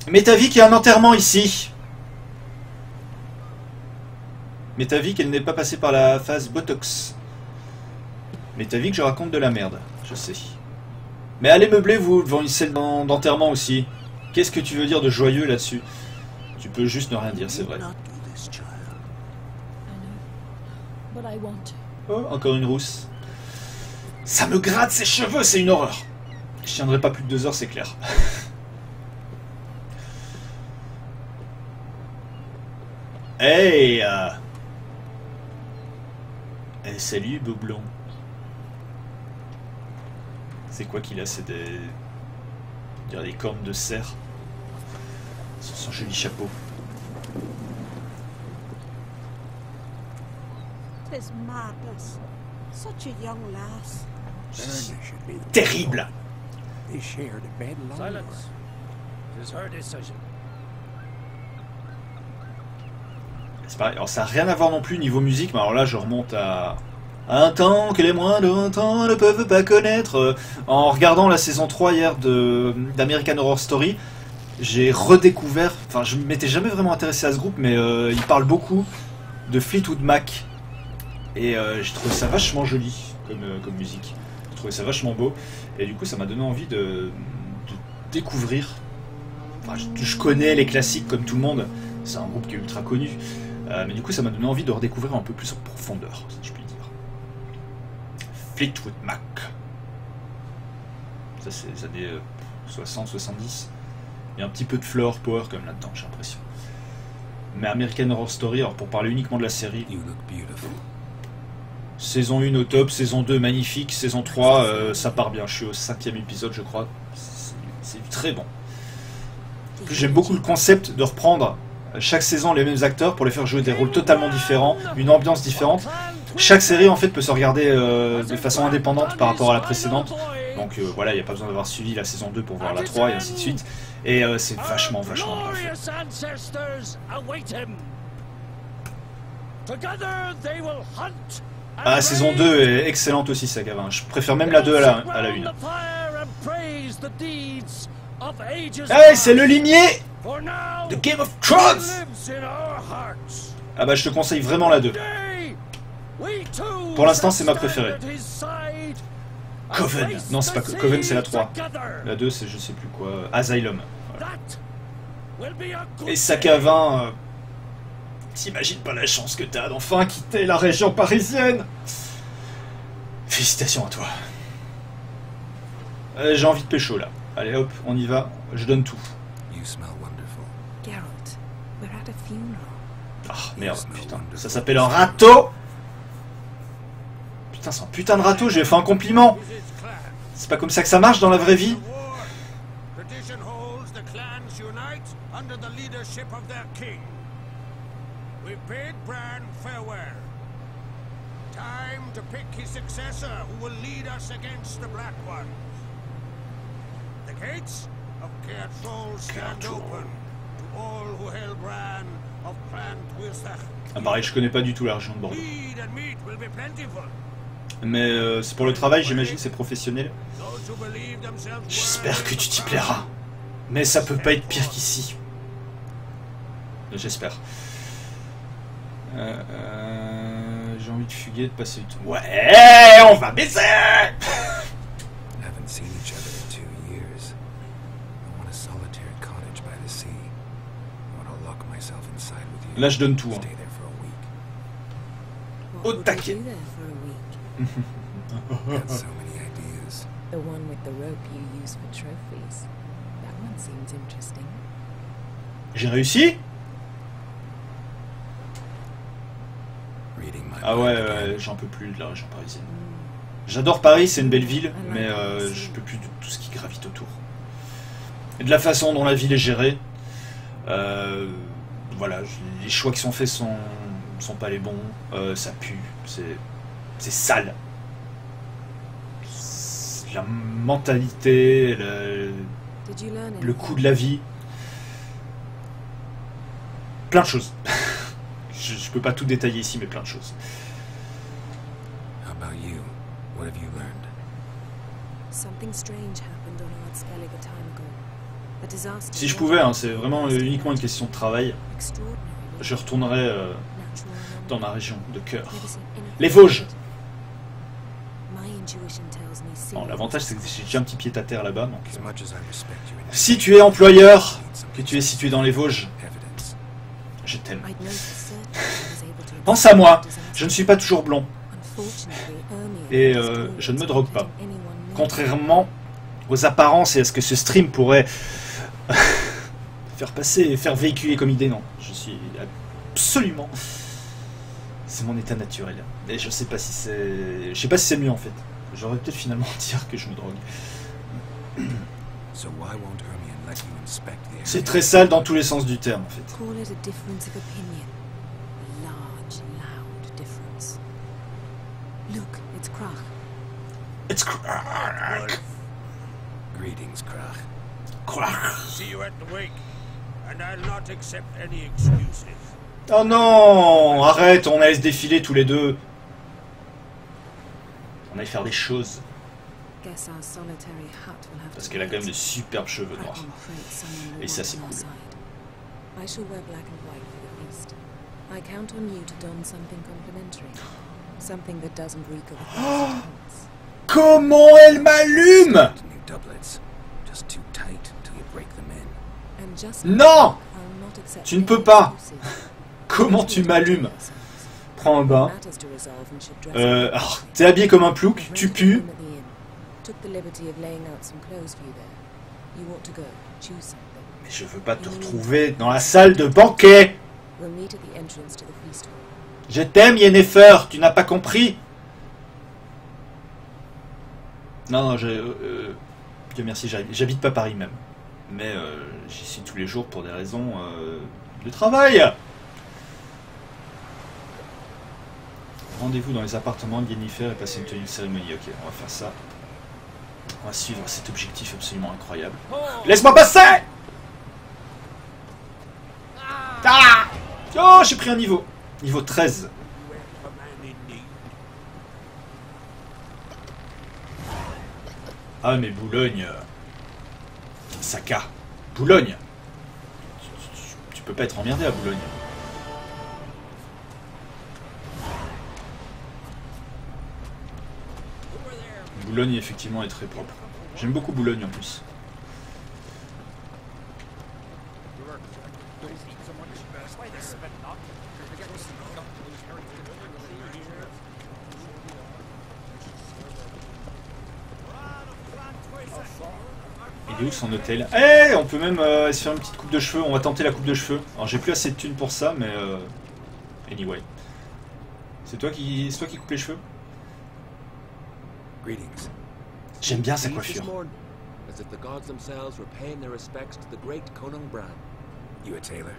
Mais ta vie qu'il y a un enterrement ici. Mais ta vie qu'elle n'est pas passée par la phase Botox. Mais ta vie que je raconte de la merde, je sais. Mais allez meubler vous devant une scène d'enterrement aussi. Qu'est-ce que tu veux dire de joyeux là-dessus? Tu peux juste ne rien dire, c'est vrai. Oh, encore une rousse. Ça me gratte ses cheveux, c'est une horreur. Je tiendrai pas plus de 2 heures, c'est clair. Hey hey, salut Boblon. C'est quoi qu'il a? C'est des... On dirait des cornes de cerf. Sur son joli chapeau. Terrible. C'est pareil. Alors ça n'a rien à voir non plus niveau musique, mais alors là je remonte à un temps que les moins de 20 ans ne peuvent pas connaître. En regardant la saison 3 hier d'American Horror Story, j'ai redécouvert, enfin je ne m'étais jamais vraiment intéressé à ce groupe, mais il parle beaucoup de Fleetwood Mac. Et j'ai trouvé ça vachement joli comme musique. J'ai trouvé ça vachement beau. Et du coup ça m'a donné envie de découvrir. Enfin, je connais les classiques comme tout le monde, c'est un groupe qui est ultra connu. Mais du coup ça m'a donné envie de redécouvrir un peu plus en profondeur, si je puis dire. Fleetwood Mac. Ça c'est les années 60-70. Il y a un petit peu de floor power comme là-dedans, j'ai l'impression. Mais American Horror Story, alors pour parler uniquement de la série, You look beautiful. saison 1 au top, saison 2 magnifique, saison 3 ça part bien, je suis au 5e épisode je crois, c'est du très bon. En plus, j'aime beaucoup le concept de reprendre chaque saison les mêmes acteurs pour les faire jouer des rôles totalement différents, une ambiance différente. Chaque série en fait peut se regarder de façon indépendante par rapport à la précédente. Donc voilà, il n'y a pas besoin d'avoir suivi la saison 2 pour voir la 3 et ainsi de suite. Et c'est vachement bien fait. Ah, la saison 2 est excellente aussi, Sakavin. Je préfère même la 2 à la 1. Ah, c'est le limier de Game of Thrones. Ah bah je te conseille vraiment la 2. Pour l'instant c'est ma préférée. Coven. Non, c'est pas Coven, c'est la 3. La 2 c'est je sais plus quoi. Asylum. Voilà. Et Sakavin, t'imagines pas la chance que t'as d'enfin quitter la région parisienne. Félicitations à toi. J'ai envie de pécho là. Allez hop, on y va. Je donne tout. You smell wonderful. Geralt, we're at a funeral. Ah merde, putain. Ça s'appelle un râteau. Putain, c'est un putain de râteau, j'ai fait un compliment. C'est pas comme ça que ça marche dans la vraie vie. Time to pick his successor who will lead us against the Black One. The gates of Caer Troll stand open to all who hail Bran of Clan Twisach. Ah pareil, je connais pas du tout la région de Bordeaux. Feed and meat will be plentiful. Mais c'est pour le travail, j'imagine, c'est professionnel. Those who believe themselves J'espère que tu t'y plairas. Mais ça peut pas être pire qu'ici. J'espère. J'ai envie de fuguer, de passer du temps. Ouais, on va baiser. Haven't seen each other in 2 years. I want a solitary cottage by the sea. I want to lock myself inside with you. Là, je donne tout. Hein. Stay there for a week. What Au would taquet. you do there for a week? Got so many ideas. The one with the rope you use for trophies. That one seems interesting. J'ai réussi. Reading my Ah mind ouais, again. j'en peux plus de la région parisienne. J'adore Paris, c'est une belle ville, mais je peux plus de tout ce qui gravite autour. Et de la façon dont la ville est gérée, voilà, les choix qui sont faits sont pas les bons, ça pue, c'est sale. La mentalité, Did you learn le coût de la vie, plein de choses. Je peux pas tout détailler ici, mais plein de choses. How about you? What have you learned? Something strange happened on Ardskellig a time ago. A disaster. Si je pouvais, hein, c'est vraiment uniquement une question de travail, Extraordinary. je retournerais Natural dans ma région de cœur. Never seen anything Les Vosges. like it. My intuition tells me Bon, Sirius l'avantage c'est que j'ai déjà un petit pied à terre là-bas, donc... As much as I respect you in Si tu es employeur, que tu es situé dans les Vosges, evidence. je t'aime. I'd know for certain I was able to Pense à moi, disaster. je ne suis pas toujours blond, Unfortunately, Ermion et was clear je ne me to drogue pas. letting anyone know. Contrairement aux apparences et à ce que ce stream pourrait faire passer et faire véhiculer comme idée, non. Je suis absolument... C'est mon état naturel. Et je sais pas si c'est... Je sais pas si c'est mieux en fait. J'aurais peut-être finalement dire que je me drogue. So why won't Ermion let you inspect the C'est area? très sale dans tous les sens du terme en fait. Call it a difference of opinion. A large, loud difference. Look, it's Krach. It's crack. Greetings, Krach. Crack. see you at the wake, and I'll not accept any excuses. Oh non, arrête, on allait se défiler tous les deux. On allait faire des choses. Guess our solitary hut will have Parce to qu'elle a quand même de wait. superbes cheveux I'm noirs. afraid someone will Et ça, want c'est on our cool. side. I shall wear black and white for the feast. I count on you to don something complimentary. Something that doesn't reek of a thousand haunts. Comment elle m'allume? New doublets. Just too tight until you break them in. And just Non! I'll not accept Tu ne any peux pas. excuses. Comment tu m'allumes? Prends un bain. Matters to resolve and should dress Alors, t'es habillé comme un plouc, tu pues. Rented a room at the inn. Took the liberty of laying out some clothes for you there. You ought to go. Choose something. Mais je veux pas te retrouver dans la salle de banquet. We'll meet at the entrance to the feast hall. Je t'aime, Yennefer, tu n'as pas compris. Non, non, Dieu merci, j'habite pas Paris même. Mais j'y suis tous les jours pour des raisons de travail. Rendez-vous dans les appartements de Yennefer et passer une tenue de cérémonie. Ok, on va faire ça. On va suivre cet objectif absolument incroyable. Laisse-moi passer! Ah! Oh, j'ai pris un niveau. Niveau 13. Ah, mais Boulogne... Saka. Boulogne. Tu peux pas être emmerdé à Boulogne. Boulogne, effectivement, est très propre. J'aime beaucoup Boulogne, en plus. Il est où son hôtel? Eh, on peut même se faire une petite coupe de cheveux. On va tenter la coupe de cheveux. Alors, j'ai plus assez de thunes pour ça, mais... Anyway. C'est toi qui coupe les cheveux? Greetings. J'aime bien sa coiffure. As if the gods themselves were paying their respects to the great Conan Bran. You a tailor?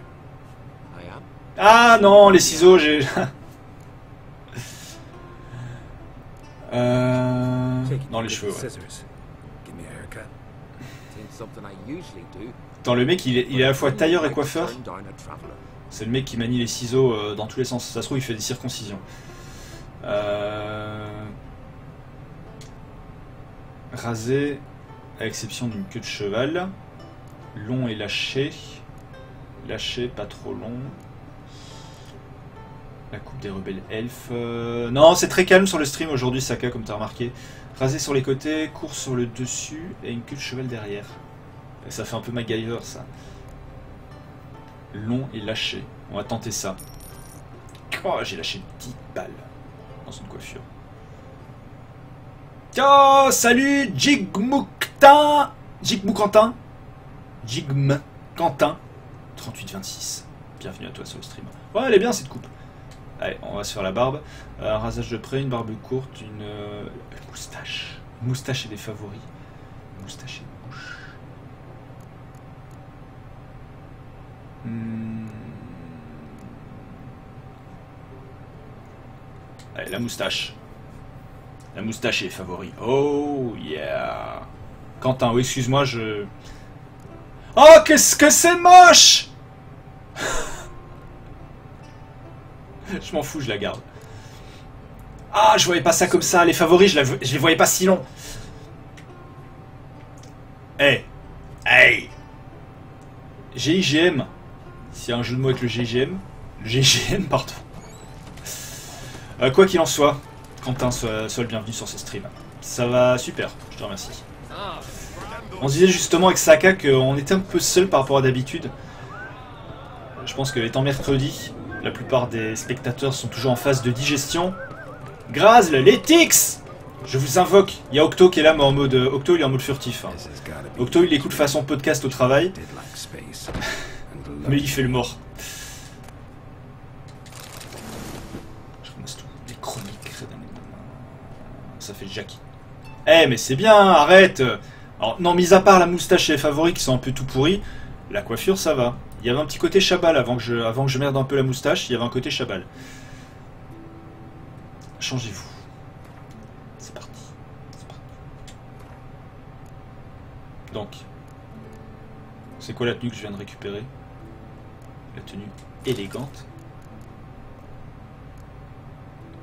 I am. Ah non, les ciseaux, j'ai... Non, les cheveux, ouais. Scissors. Give me a haircut. Ain't something I usually do. Attends, le mec, il est à la fois tailleur et coiffeur. Turn down a traveler. C'est le mec qui manie les ciseaux dans tous les sens. Ça se trouve, il fait des circoncisions. Rasé, à l'exception d'une queue de cheval. Long et lâché. Lâché, pas trop long. La coupe des rebelles elfes. Non, c'est très calme sur le stream aujourd'hui, Saka, comme tu as remarqué. Rasé sur les côtés, court sur le dessus et une queue de cheval derrière. Et ça fait un peu MacGyver, ça. Long et lâché. On va tenter ça. Oh, j'ai lâché 10 balles dans une coiffure. Oh, salut Jigmouquentin. Jigmouquentin. Jigmouquentin. 3826. Bienvenue à toi sur le stream. Ouais, elle est bien cette coupe. Allez, on va se faire la barbe. Un rasage de près, une barbe courte, une moustache. Moustache et des favoris. Moustache et bouche. Allez, la moustache. La moustache et les favoris. Oh yeah. Quentin, oui, excuse-moi, je... Oh, qu'est-ce que c'est moche! Je m'en fous, je la garde. Ah, je voyais pas ça comme ça. Les favoris, je les voyais pas si longs. Hey. Hey. GIGM. S'il y a un jeu de mots avec le GIGM. Le GIGM, pardon. Quoi qu'il en soit, Quentin, sois le bienvenu sur ce stream. Ça va super, je te remercie. On se disait justement avec Saka qu'on était un peu seul par rapport à d'habitude. Je pense que étant mercredi, la plupart des spectateurs sont toujours en phase de digestion. Grazl, les tics! Je vous invoque. Il y a Octo qui est là, mais en mode... Octo, il est en mode furtif. Hein. Octo, il écoute façon podcast au travail. Mais il fait le mort. Je ramasse tout. Des chroniques. Ça fait Jackie. Eh, mais c'est bien, arrête! Alors, non, mis à part la moustache et les favoris qui sont un peu tout pourris, la coiffure, ça va. Il y avait un petit côté Chabal avant que je merde un peu la moustache, il y avait un côté Chabal. Changez-vous. C'est parti. Donc, c'est quoi la tenue que je viens de récupérer? La tenue élégante.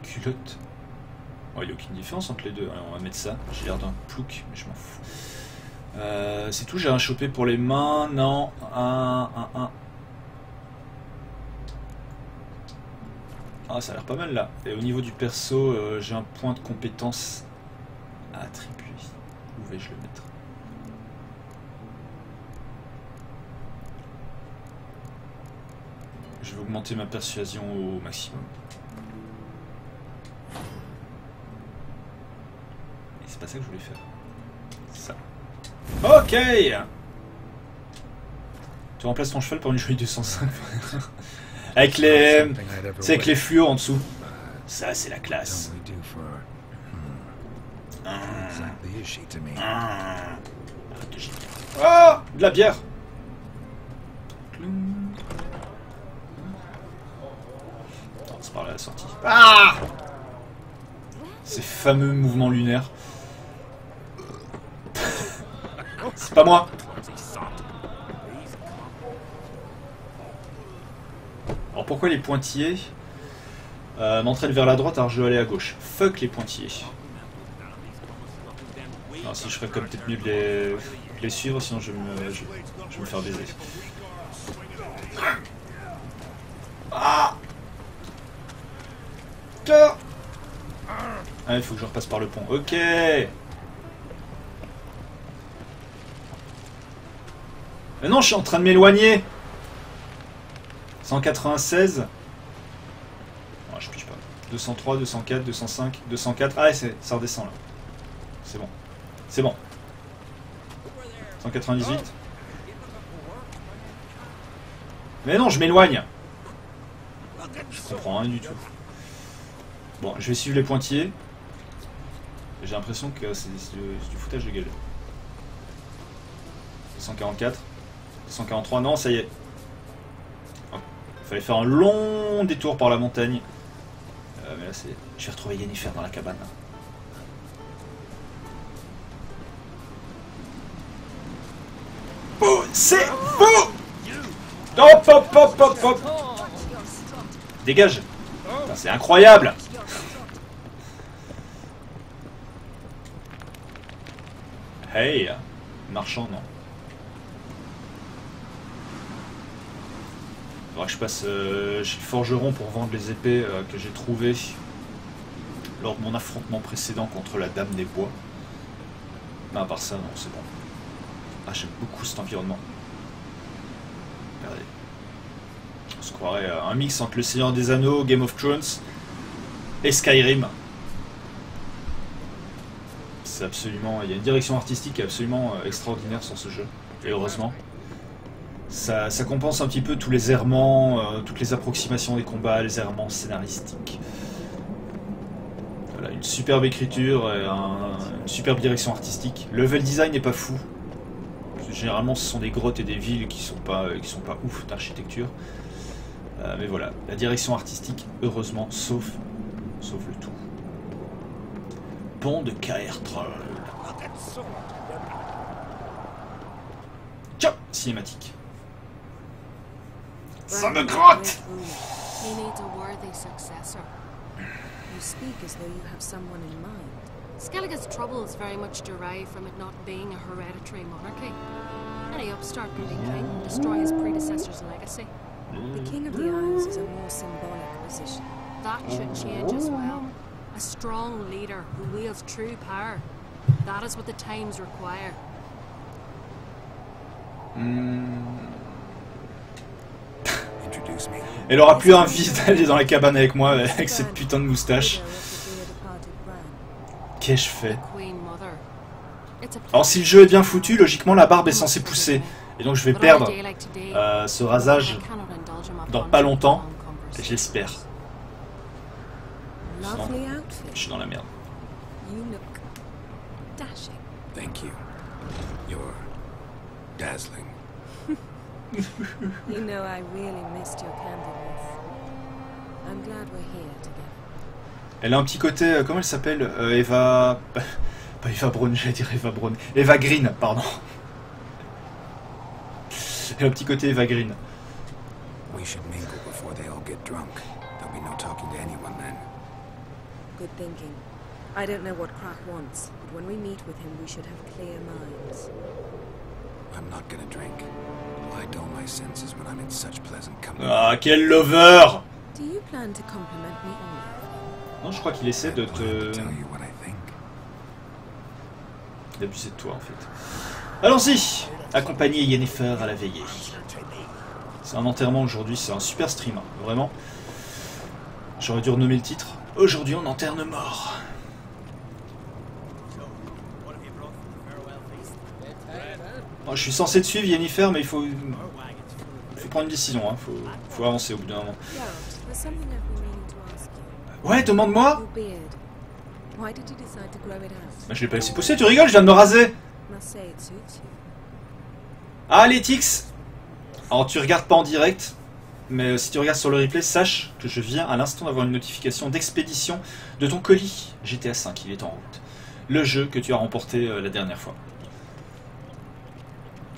Culotte. Oh, il n'y a aucune différence entre les deux. Alors, on va mettre ça. J'ai l'air d'un plouc, mais je m'en fous. C'est tout, j'ai un chopé pour les mains. Non, un. Ah, ça a l'air pas mal là. Et au niveau du perso, j'ai un point de compétence à attribuer. Où vais-je le mettre? Je vais augmenter ma persuasion au maximum. Et c'est pas ça que je voulais faire. C'est ça. Ok. Tu remplaces ton cheval par une jolie 205. Avec les... C'est avec les fluos en dessous. Ça, c'est la classe. Ah, de la bière. Attends, c'est par là la sortie. Ah, ces fameux mouvements lunaires. C'est pas moi. Alors pourquoi les pointillés m'entraînent vers la droite alors je dois aller à gauche? Fuck les pointillés. Non, si je ferais comme peut-être mieux de les suivre, sinon je vais me faire baiser. Ah, il faut que je repasse par le pont. Ok. Mais non, je suis en train de m'éloigner. 196. Oh, je piche pas. 203, 204, 205, 204. Ah, ça redescend là. C'est bon. C'est bon. 198. Mais non, je m'éloigne. Je comprends rien du tout. Bon, je vais suivre les pointillés. J'ai l'impression que c'est du foutage de gueule. 244. 243. Non, ça y est. Il fallait faire un long détour par la montagne. Mais là, c'est... Je vais retrouver Yennefer dans la cabane. Oh, c'est fou! Hop, hop, hop, hop, hop! Dégage! C'est incroyable! Hey! Marchand, non. Faudra que je passe chez le forgeron pour vendre les épées que j'ai trouvées lors de mon affrontement précédent contre la Dame des Bois. Non, à part ça, non, c'est bon. Ah, j'aime beaucoup cet environnement. Regardez. On se croirait un mix entre Le Seigneur des Anneaux, Game of Thrones et Skyrim. C'est absolument... Il y a une direction artistique absolument extraordinaire sur ce jeu. Et heureusement. Ça compense un petit peu tous les errements, toutes les approximations des combats, les errements scénaristiques. Voilà, une superbe écriture et une superbe direction artistique. Le level design n'est pas fou. Généralement, ce sont des grottes et des villes qui sont pas ouf d'architecture. Mais voilà, la direction artistique, heureusement, sauve le tout. Pont de Caertroll. Tiens, cinématique. Ça me gratte! He needs a worthy successor. You speak as though you have someone in mind. Skellige's troubles very much derive from it not being a hereditary monarchy. Any upstart can be king and destroy his predecessor's legacy. The King of the Isles is a more symbolic position. That should change as well. A strong leader who wields true power. That is what the times require. Elle aura plus envie d'aller dans la cabane avec moi avec cette putain de moustache. Qu'est-ce que je fais? Alors si le jeu est bien foutu, logiquement la barbe est censée pousser. Et donc je vais perdre ce rasage dans pas longtemps. J'espère. Sinon, je suis dans la merde. Thank you. You're dazzling. You know I really missed your candidness. I'm glad we're here together. Elle a un petit côté, comment elle s'appelle? Eva... Pas Eva Braun, j'allais dire Eva Braun. Eva Green, pardon. Elle a un petit côté Eva Green. We should mingle before they all get drunk. There'll be no talking to anyone then. Good thinking. I don't know what Crack wants, but when we meet with him we should have clear minds. I'm not gonna drink. I dull my senses when I'm in such pleasant company. Ah, quel lover! Do you plan to compliment me on Non, je crois qu'il essaie de I te... tell you what I think. d'abuser de toi, en fait. Allons-y! Accompagner Yennefer à la veillée. C'est un enterrement aujourd'hui, c'est un super stream, hein. Vraiment. J'aurais dû renommer le titre. Aujourd'hui, on enterre nos morts. Oh, je suis censé te suivre, Yennefer, mais il faut prendre une décision, hein. Faut avancer au bout d'un moment. Geralt, there's something I've been meaning to ask you. Ouais, demande-moi. Your beard. Why did you decide to grow it out? Bah, je l'ai pas laissé pousser, tu rigoles, je viens de me raser. Must say it suits you. Ah, les tics. Alors, tu regardes pas en direct, mais si tu regardes sur le replay, sache que je viens à l'instant d'avoir une notification d'expédition de ton colis GTA V, il est en route. Le jeu que tu as remporté la dernière fois.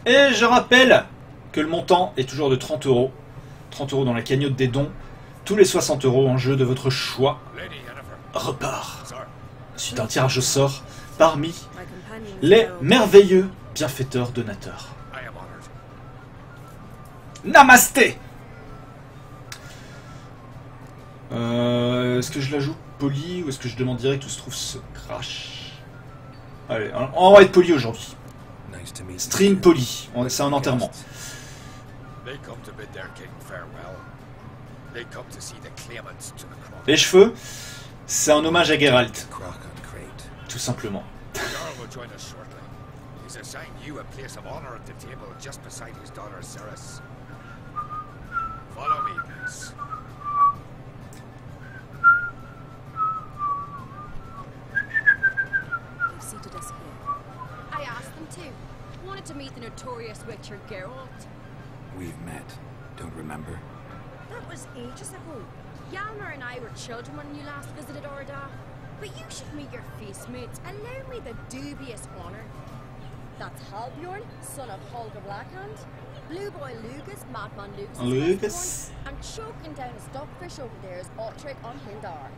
Et je rappelle que le montant est toujours de 30 €. 30 € dans la cagnotte des dons. Tous les 60 € en jeu de votre choix repart. Suite à un tirage au sort parmi My companion is les Geralt. merveilleux bienfaiteurs donateurs. Namasté. Est-ce que je l'ajoute poli ou est-ce que je demande direct où se trouve ce crash? Allez, on va être poli aujourd'hui. Nice to meet Stream you. poli, c'est un enterrement. They come to bid their king farewell. They come to see the claimants to the crown. Les cheveux, c'est un hommage à Geralt, Crock on crate. tout simplement. Jarl will join us shortly. He's assigned you a place of honor at the table just beside his daughter Ceres. Follow me, please. They've seated us here. I asked them to. Wanted to meet the notorious Witcher Geralt. We've met. Don't remember? That was ages ago. Yalmer and I were children when you last visited Orda. But you should meet your face mates. Allow me the dubious honor. That's Halbjorn, son of Holger Blackhand. Blue Boy Lucas, Madman Lucas. Lucas. And choking down a stockfish over there is Otric on Hindar.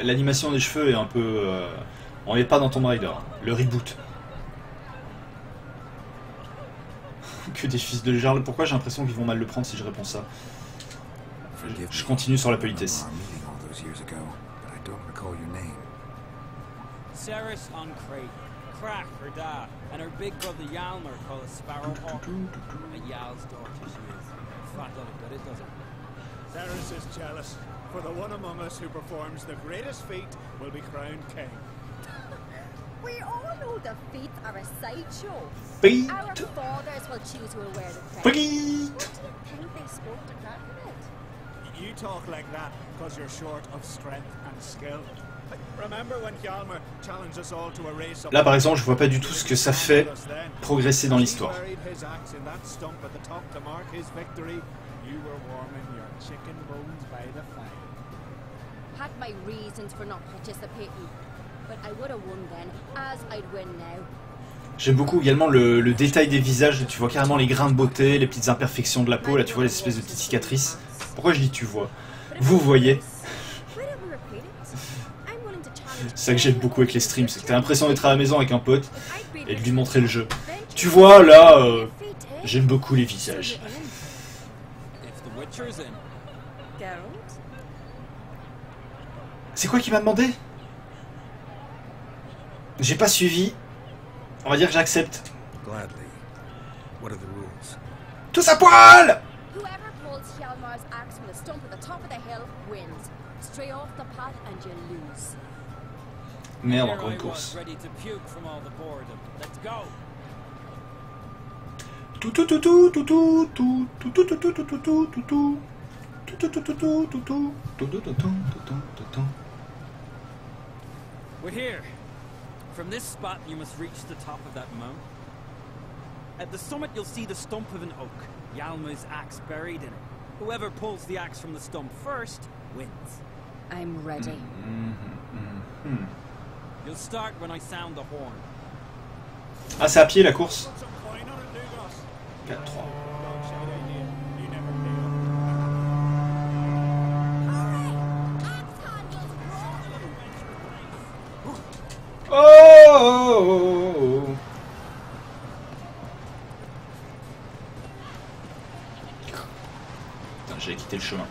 L'animation des cheveux est un peu... on n'est pas dans Tomb Raider, le reboot. Que des fils de Jarl, pourquoi j'ai l'impression qu'ils vont mal le prendre si je réponds ça? Forgive Je me. continue sur la I politesse. remember our meeting all those years ago, but I don't recall your name. Ceres on Crate, Crack her dad, and her big brother Yalmer called a Sparrowhawk. A Yal's daughter she is. Fat lot of good it does her. Ceres is jealous, for the one among us who performs the greatest feat will be crowned king. We all know the feet are a sideshow. Feet. Our fathers will choose who will wear the crown. Feet. What do you think they spoke to Crack about? You talk like that because you're short of strength and skill. Remember when Hjalmar challenged us all to a race up- Là par exemple je vois pas du tout ce que ça fait progresser dans l'histoire. He buried his axe in that stump at the top to mark his victory. You were warming your chicken bones by the fire. Had my reasons for not participating, but I would have won then, as I'd win now. J'aime beaucoup également le détail des visages, tu vois carrément les grains de beauté, les petites imperfections de la peau, là tu vois les espèces de petites cicatrices. Pourquoi je dis tu vois? Vous voyez. C'est ça que j'aime beaucoup avec les streams, c'est que t'as l'impression d'être à la maison avec un pote et de lui montrer le jeu. Tu vois là, j'aime beaucoup les visages. If the Witcher's in, Geralt? C'est quoi qui m'a demandé? J'ai pas suivi. On va dire que j'accepte. Gladly. What are the rules? Tous à poil! Whoever pulls Hjalmar's axe from the stump at the top of the hill wins. Stray off the path and you lose. Merde, here encore I une was course. ready to puke from all the boredom. Let's go. Tout tout tout tout tout tout tout tout tout tout tout tout tout tout tout tout. Tout tout tout tout tout tout tout tout tout tout tout tout. We're here. From this spot, you must reach the top of that mountain. At the summit, you'll see the stump of an oak, Yalmar's axe buried in it. Whoever pulls the axe from the stump first wins. I'm ready. You'll start when I sound the horn. Ah, c'est à pied la course. Put some coin on it, Lugos. 4-3. Don't shout idea. You never pay up. Oh! Putain, j'avais quitté le chemin.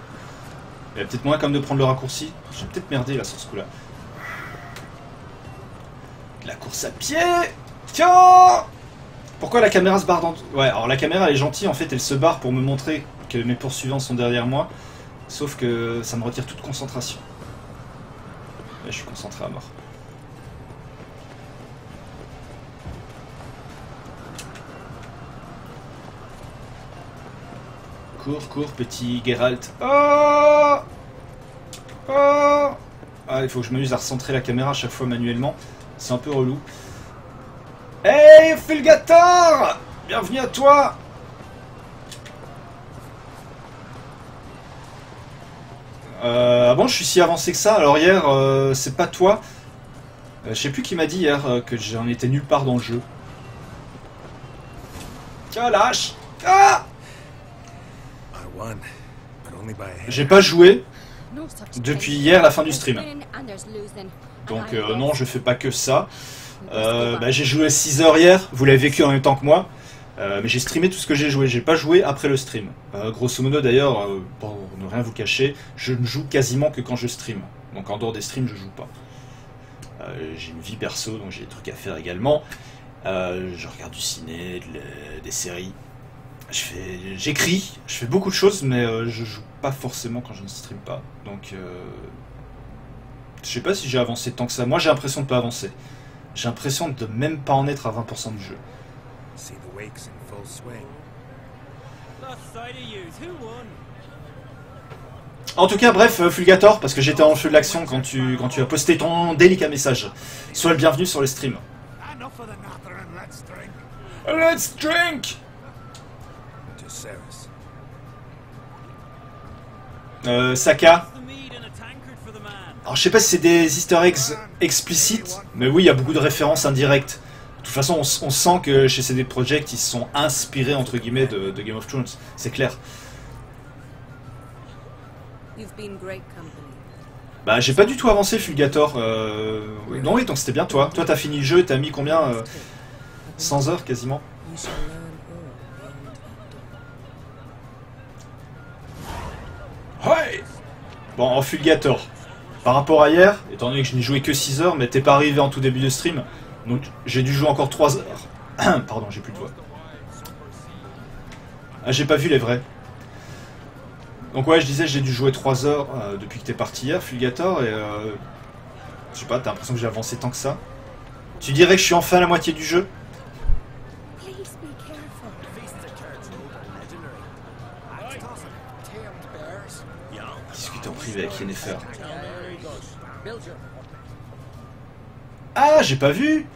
Il y a peut-être moyen comme de prendre le raccourci. J'ai peut-être merdé là sur ce coup-là. La course à pied! Tiens! Pourquoi la caméra se barre dans... Ouais, alors la caméra elle est gentille, en fait elle se barre pour me montrer que mes poursuivants sont derrière moi. Sauf que ça me retire toute concentration. Là je suis concentré à mort. cours, petit Geralt. Oh, oh. Ah, il faut que je m'amuse à recentrer la caméra à chaque fois manuellement. C'est un peu relou. Hey, Fulgator! Bienvenue à toi! Ah bon, je suis si avancé que ça. Alors hier, c'est pas toi. Je sais plus qui m'a dit hier que j'en étais nulle part dans le jeu. Ah, lâche! Ah! J'ai pas joué depuis hier la fin du stream. Donc non, je fais pas que ça. J'ai joué 6 heures hier, vous l'avez vécu en même temps que moi. Mais j'ai streamé tout ce que j'ai joué, j'ai pas joué après le stream. Grosso modo d'ailleurs, pour ne rien vous cacher, je ne joue quasiment que quand je stream. Donc en dehors des streams, je joue pas. J'ai une vie perso, donc j'ai des trucs à faire également. Je regarde du ciné, des séries. J'écris, je fais beaucoup de choses, mais je joue pas forcément quand je ne stream pas. Donc je sais pas si j'ai avancé tant que ça. Moi j'ai l'impression de pas avancer. J'ai l'impression de même pas en être à 20% du jeu. En tout cas, bref, Fulgator, parce que j'étais en feu de l'action quand tu as posté ton délicat message. Sois le bienvenu sur le stream. Let's drink! Saka. Alors je sais pas si c'est des easter eggs explicites, mais oui, il y a beaucoup de références indirectes. De toute façon, on sent que chez CD Projekt, ils se sont inspirés, entre guillemets, de Game of Thrones. C'est clair. Bah, j'ai pas du tout avancé, Fulgator. Non, oui, donc c'était bien toi. Toi, t'as fini le jeu, t'as mis combien 100 heures, quasiment. Ouais. Bon, en Fulgator. Par rapport à hier, étant donné que je n'ai joué que 6 heures, mais t'es pas arrivé en tout début de stream, donc j'ai dû jouer encore 3 heures. Pardon, j'ai plus de voix. Ah, j'ai pas vu les vrais. Donc ouais, je disais, j'ai dû jouer 3 heures depuis que t'es parti hier, Fulgator, et je sais pas, t'as l'impression que j'ai avancé tant que ça. Tu dirais que je suis enfin à la moitié du jeu? Discuter en privé avec Yennefer. Ah, j'ai pas vu.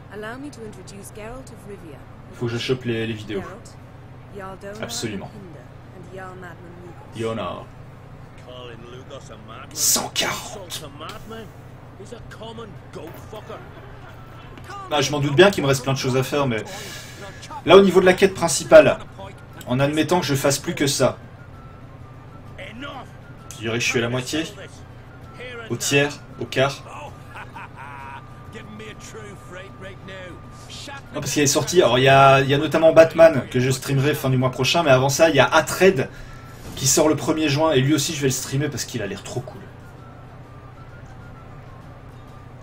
Faut que je chope les vidéos. Absolument. Yona. 140. Ah, je m'en doute bien qu'il me reste plein de choses à faire, mais là au niveau de la quête principale, en admettant que je fasse plus que ça, je dirais que je suis à la moitié, au tiers, au quart. Non, parce qu'il est sorti, alors il y a notamment Batman que je streamerai fin du mois prochain, mais avant ça il y a Hatred qui sort le 1er juin et lui aussi je vais le streamer parce qu'il a l'air trop cool.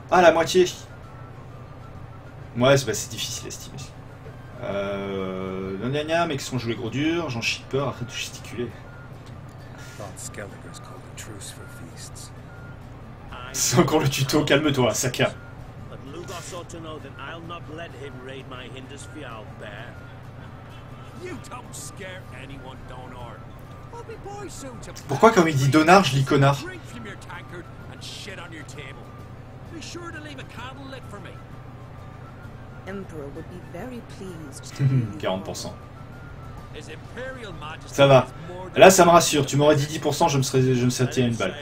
Ah, la moitié. Ouais, c'est difficile à estimer. Mais qui sont joués gros dur, j'en chie peur, arrête de gesticuler. C'est encore le tuto, calme-toi, Saka. Pourquoi quand il dit Donard, je lis connard? 40%. Ça va. Là, ça me rassure. Tu m'aurais dit 10%, je me serais tiré une balle.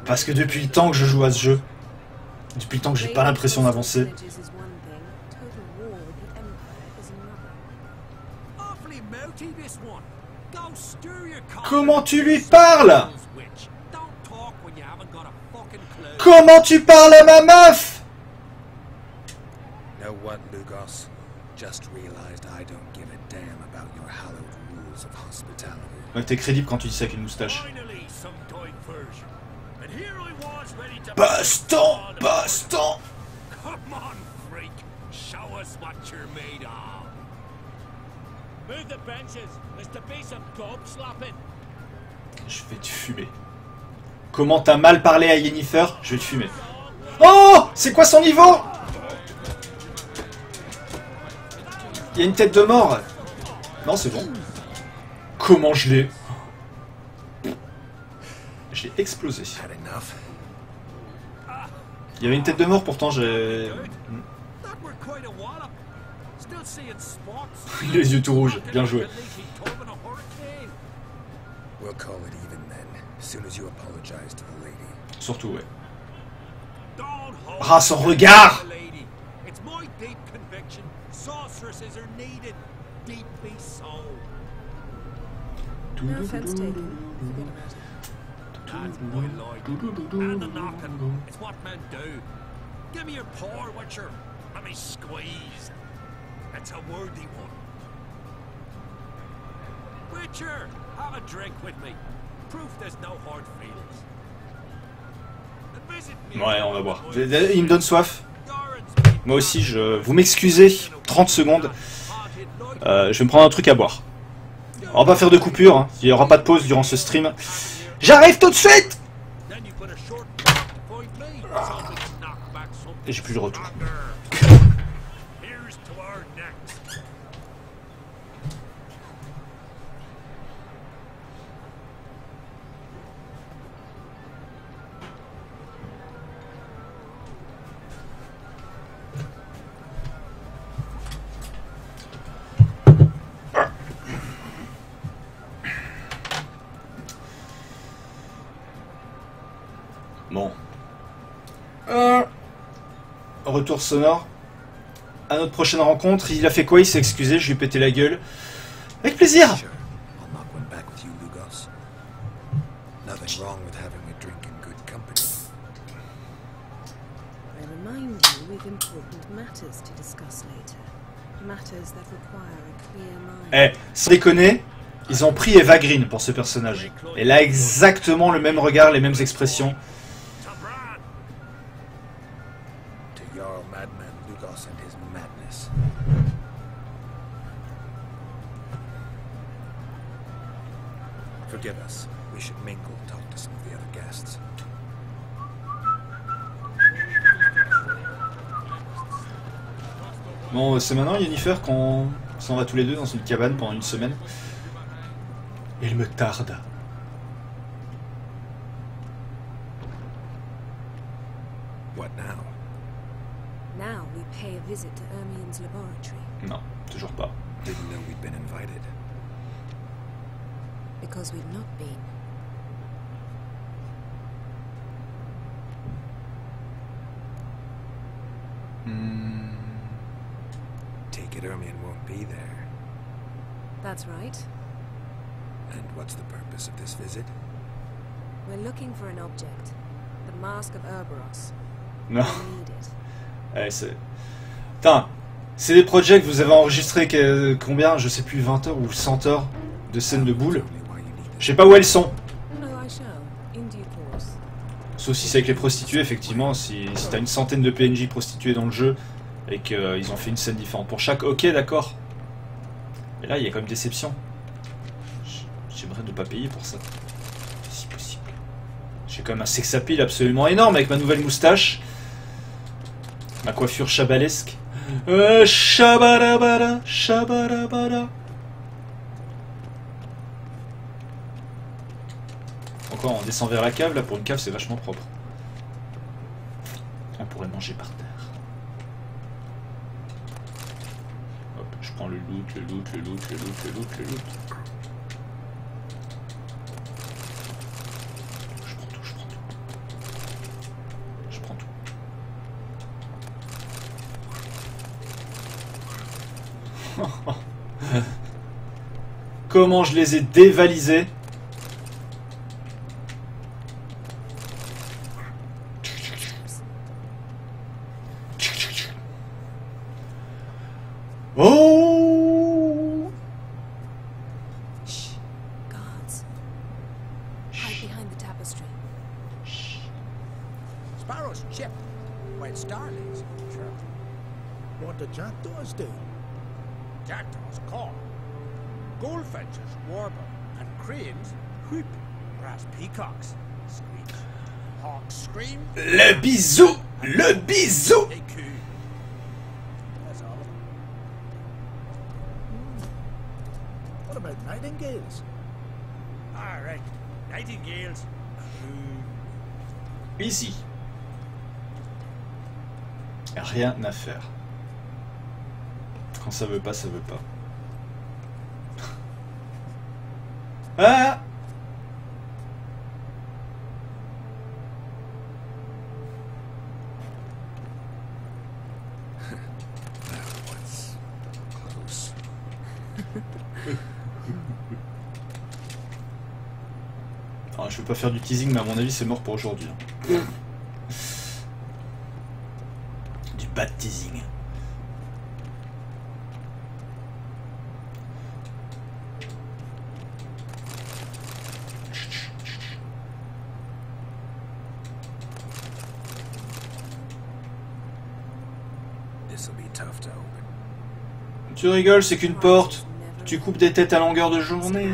Parce que depuis le temps que je joue à ce jeu, depuis le temps que j'ai pas l'impression d'avancer. Comment tu lui parles? Comment tu parles à ma meuf? Ouais, t'es crédible quand tu dis ça avec une moustache. Baston! Baston! Je vais te fumer. Comment t'as mal parlé à Yennefer? Je vais te fumer. Oh! C'est quoi son niveau? Il y a une tête de mort. Non, c'est bon. Comment je l'ai? explosé. Il y avait une tête de mort, pourtant j'ai... Les yeux tout rouges, bien joué. Surtout, ouais. Ah, son regard! No offense taken. That's my like. And the knocking. It's what men do. Give me your paw, Witcher. Let me squeeze. It's a worthy one. Witcher, have a drink with me. Proof there's no hard feelings. Ouais, on va voir. Il me donne soif. Moi aussi, vous m'excusez. 30 secondes. Je vais me prendre un truc à boire. On va pas faire de coupure. Hein. Il n'y aura pas de pause durant ce stream. J'arrive tout de suite! Et j'ai plus le retour. Bon. Retour sonore. À notre prochaine rencontre. Il a fait quoi? Il s'est excusé, je lui ai pété la gueule. Avec plaisir. Eh, sans déconner, ils ont pris Eva Green pour ce personnage. Elle a exactement le même regard, les mêmes expressions. Forgive us. We should mingle, talk to some of the other guests. Bon, c'est maintenant, Yennefer, qu'on s'en va tous les deux dans une cabane pendant une semaine. Il me tarde. What now? Now we pay a visit to Ermine's laboratory. Non, toujours pas. Didn't know we'd been invited. Because we've not been. Take it Ermine won't be there. That's right. And what's the purpose of this visit? We're looking for an object. The Mask of Urboros. Non. We need it. Allez, c'est... Putain, c'est des projets que vous avez enregistrés combien? Je sais plus, 20 heures ou 100 heures de scènes de boules. Je sais pas où elles sont. Sauf si c'est avec les prostituées, effectivement. Si t'as une centaine de PNJ prostituées dans le jeu et qu'ils ont fait une scène différente pour chaque, ok, d'accord. Mais là, il y a quand même déception. J'aimerais ne pas payer pour ça. Si possible. J'ai quand même un sex appeal absolument énorme avec ma nouvelle moustache. Ma coiffure chabalesque. Shabarabara, shabarabara. Encore, on descend vers la cave. Là, pour une cave, c'est vachement propre. On pourrait manger par terre. Hop, je prends le loot, le loot, le loot, le loot, le loot, le loot. Je prends tout, je prends tout. Je prends tout. Comment je les ai dévalisés. Oh! Shh. Guards. Hide behind the tapestry. Sparrow's chip. White starlings. Sure. What do jackdaws do? Jackdaws call. Goldfinches warble. And cranes whoop. Whereas peacocks squeak. Hawks scream. Le bisou! Le bisou! What about nightingales? All right, nightingales. Easy. Rien à faire. Quand ça veut pas, ça veut pas. Ah! Alors, je veux pas faire du teasing, mais à mon avis, c'est mort pour aujourd'hui. Hein. Du bad teasing. Tu rigoles, c'est qu'une porte. Tu coupes des têtes à longueur de journée.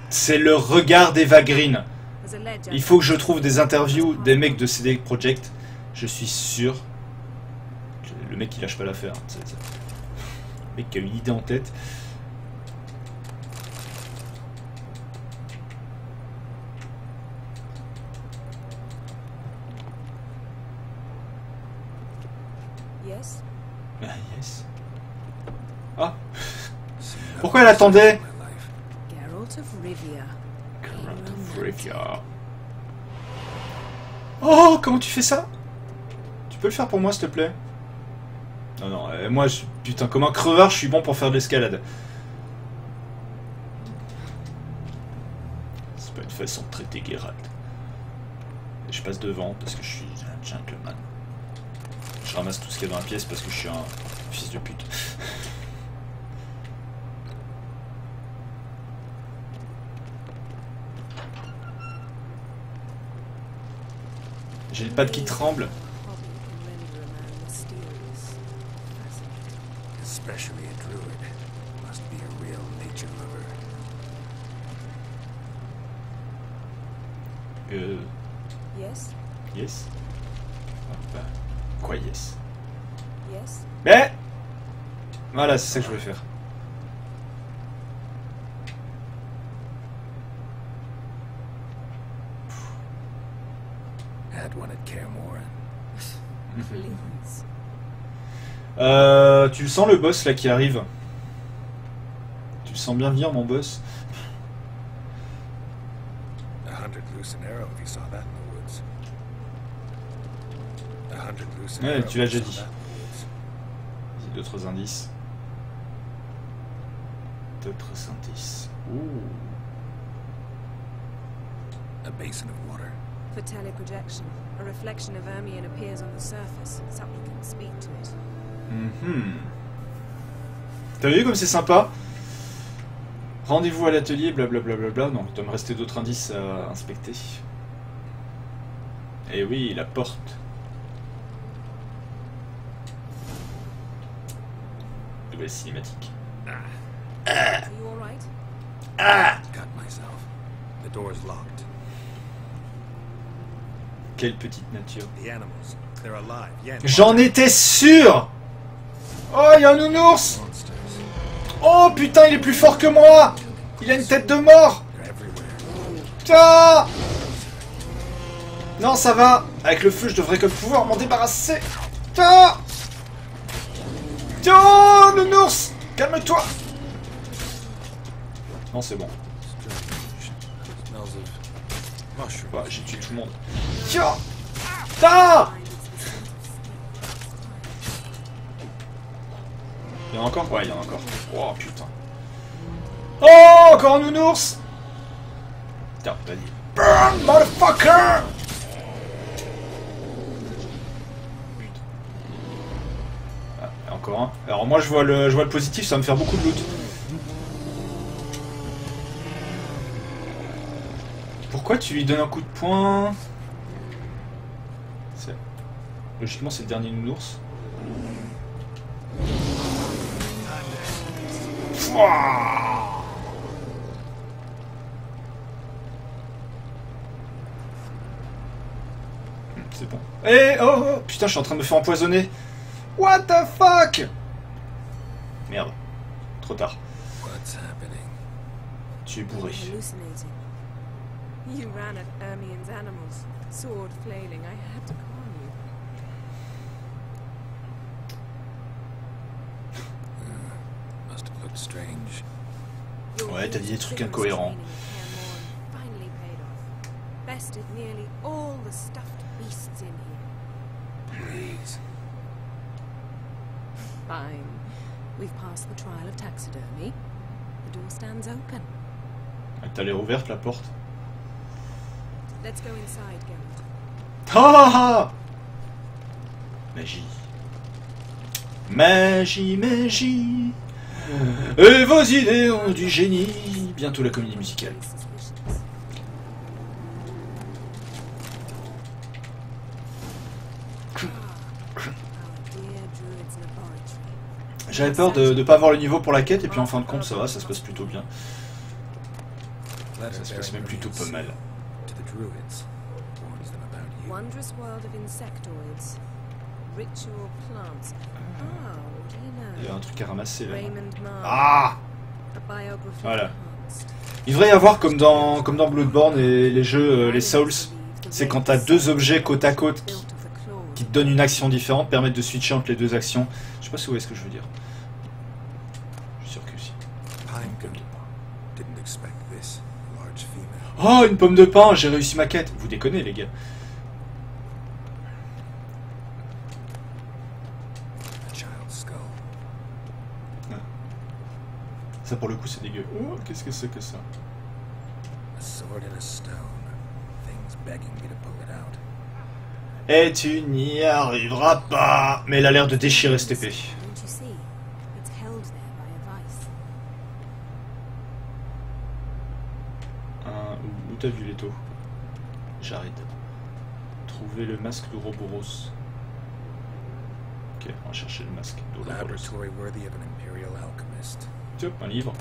C'est le regard d'Eva Green. Il faut que je trouve des interviews des mecs de CD Projekt. Je suis sûr. Le mec qui lâche pas l'affaire. Le mec qui a une idée en tête. Yes. Ah. Pourquoi elle attendait? Geralt of Rivia. Geralt of Rivia. Oh, comment tu fais ça? Tu peux le faire pour moi, s'il te plaît? Non, non, moi, putain, comme un crevard, je suis bon pour faire de l'escalade. C'est pas une façon de traiter Geralt. Et je passe devant parce que je suis un gentleman. Je ramasse tout ce qu'il y a dans la pièce parce que je suis un fils de pute. J'ai le pad qui tremble. Yes. Yes. Quoi, yes? Yes. Mais voilà, c'est ça que je voulais faire. Tu le sens le boss là qui arrive? Tu le sens bien venir mon boss? Ouais, tu l'as déjà dit. D'autres indices. D'autres indices. Ouh. A basin of water. For teleprojection, a reflection of Ermion appears on the surface. Supplicants speak to it. T'as vu comme c'est sympa? Rendez-vous à l'atelier, blablabla. Non, il doit me rester d'autres indices à inspecter. Et oui, la porte. Nouvelle cinématique. Are you all right? Got myself. The door's locked. Quelle petite nature. The animals, they're alive. Yeah. J'en étais sûr! Oh, il y a un nounours! Oh putain, il est plus fort que moi! Il a une tête de mort! Putain! Non, ça va! Avec le feu, je devrais que pouvoir m'en débarrasser! Putain! Tiens, nounours! Calme-toi! Non, c'est bon. Bah, j'ai tué tout le monde. Tiens! Putain! Il y en a encore? Ouais, il y en a encore. Oh putain. Oh, encore un nounours! Putain, vas-y. Burn, motherfucker! Putain. Ah, encore un. Alors moi je vois le positif, ça va me faire beaucoup de loot. Pourquoi tu lui donnes un coup de poing? Logiquement c'est le dernier nounours. C'est bon. Eh oh, oh putain, je suis en train de me faire empoisonner. What the fuck? Merde. Trop tard. What's happening? Tu es bourré. Hallucinating. You ran at Ermien's animals, sword flailing. I had to calm you. Must have looked strange. Ouais, t'as dit des trucs incohérents. Finally paid off. Bested nearly all the stuffed beasts in here. Please. Fine. We've passed the trial of taxidermy. The door stands open. T'as l'air ouverte la porte. Let's go inside, Geralt. Ha ha! Magie. Magie, magie. Et vos idées ont du génie. Bientôt la comédie musicale. J'avais peur de ne pas avoir le niveau pour la quête et puis en fin de compte ça va, ça se passe plutôt bien. Ça se passe même plutôt pas mal. Wondrous world of insectoids. Ritual plants. Ah, what do you know? Il y a un truc à ramasser là. Raymond Mars. Ah! A biography Voilà. enhanced. Il devrait y avoir comme dans Bloodborne et les jeux, les Souls, c'est quand t'as deux objets côte à côte qui te donnent une action différente, permettent de switcher entre les deux actions. Je sais pas si vous voyez ce que je veux dire. Je suis sûr que si. Oh, une pomme de pain, j'ai réussi ma quête. Vous déconnez les gars. Ça pour le coup c'est dégueu. Oh, qu'est-ce que c'est que ça? Et tu n'y arriveras pas. Mais elle a l'air de déchirer cette épée. Où t'as vu les taux? J'arrête. Trouver le masque d'Ouroboros. Ok, on va chercher le masque d'Ouroboros. Tiens, un livre.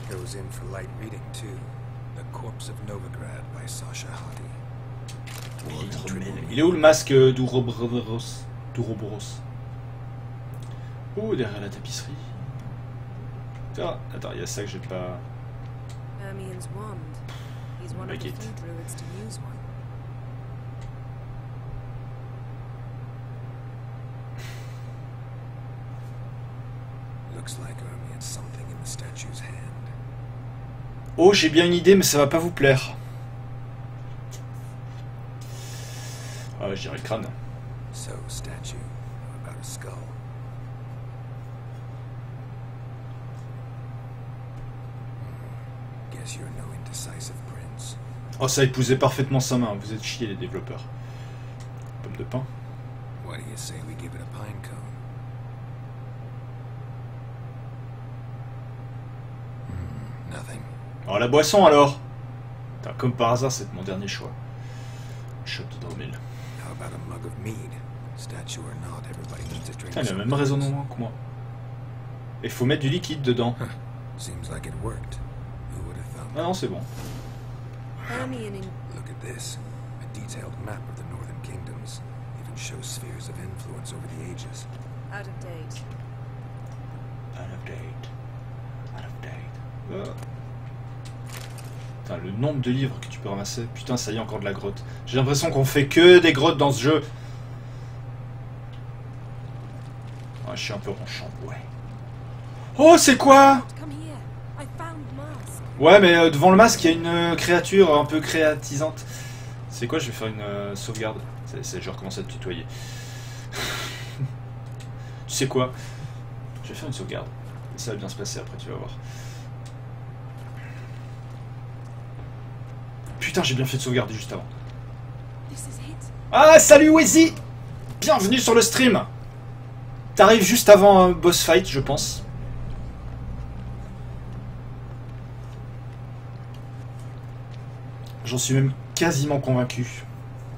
Goes in for light reading too. The Corpse of Novigrad by Sasha Hati. Il est où le masque d'Ouroboros? Oh, derrière la tapisserie. Ah, attends, il y a ça que j'ai pas. Ermien's wand. He's one of the few druids to use one. Looks like Ermien had something in the statue's hand. Oh, j'ai bien une idée, mais ça va pas vous plaire. Ah, je dirais le crâne. So, statue about a skull. Guess you're no indecisive prince. Oh, ça épousait parfaitement sa main. Vous êtes chiés les développeurs. Pomme de pain. What do you say we give it a pine cone? Nothing. Alors la boisson alors. Putain, comme par hasard, c'est mon dernier choix. Shot de Dromel. How about a mug of mead? Statue or not, everybody needs a drink. Putain, il a le même raisonnement que moi. Et faut mettre du liquide dedans. Seems like it worked. Who would have thought? Ah non, c'est bon. Look at this. A detailed map of the northern kingdoms. Even shows spheres of influence over the ages. Out of date. Out of date. Out of date. Putain, le nombre de livres que tu peux ramasser. Putain, ça y est, encore de la grotte. J'ai l'impression qu'on fait que des grottes dans ce jeu. Ah, je suis un peu ronchant, ouais. Oh, c'est quoi? Ouais, mais devant le masque, il y a une créature un peu créatisante. C'est quoi? Je vais faire une sauvegarde. Je recommence à te tutoyer. Tu sais quoi? Je vais faire une sauvegarde. Et ça va bien se passer après, tu vas voir. Putain, j'ai bien fait de sauvegarder juste avant. Ah, salut Weezy! Bienvenue sur le stream! T'arrives juste avant un boss fight, je pense. J'en suis même quasiment convaincu.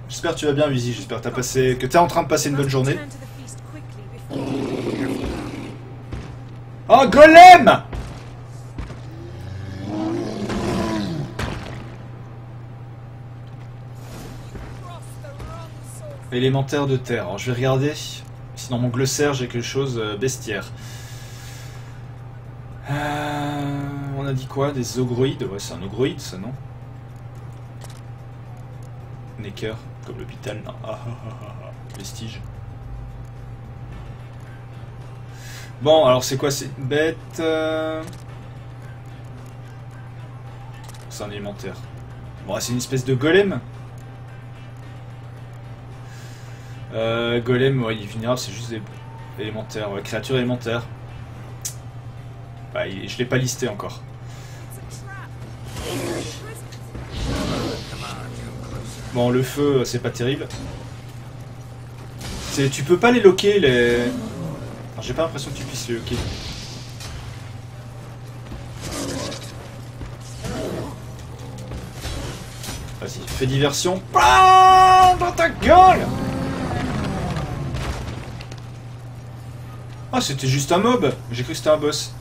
J'espère que tu vas bien, Weezy. J'espère que t'es en train de passer une bonne journée. Oh, Golem! Élémentaire de terre. Alors, je vais regarder Si dans mon glossaire j'ai quelque chose bestiaire. On a dit quoi? Des ogroïdes? Ouais, c'est un ogroïde ça, non? Necker, comme l'hôpital, non. Vestige. Bon, alors c'est quoi cette bête? C'est un élémentaire. Bon, c'est une espèce de golem. Golem, ouais, il est vulnérable, c'est juste des élémentaires. Ouais, créature élémentaire. Bah, je l'ai pas listé encore. Bon, le feu, c'est pas terrible. Tu peux pas les loquer, les... J'ai pas l'impression que tu puisses les loquer. Vas-y, fais diversion. Bam dans ta gueule! Ah, c'était juste un mob. J'ai cru que c'était un boss.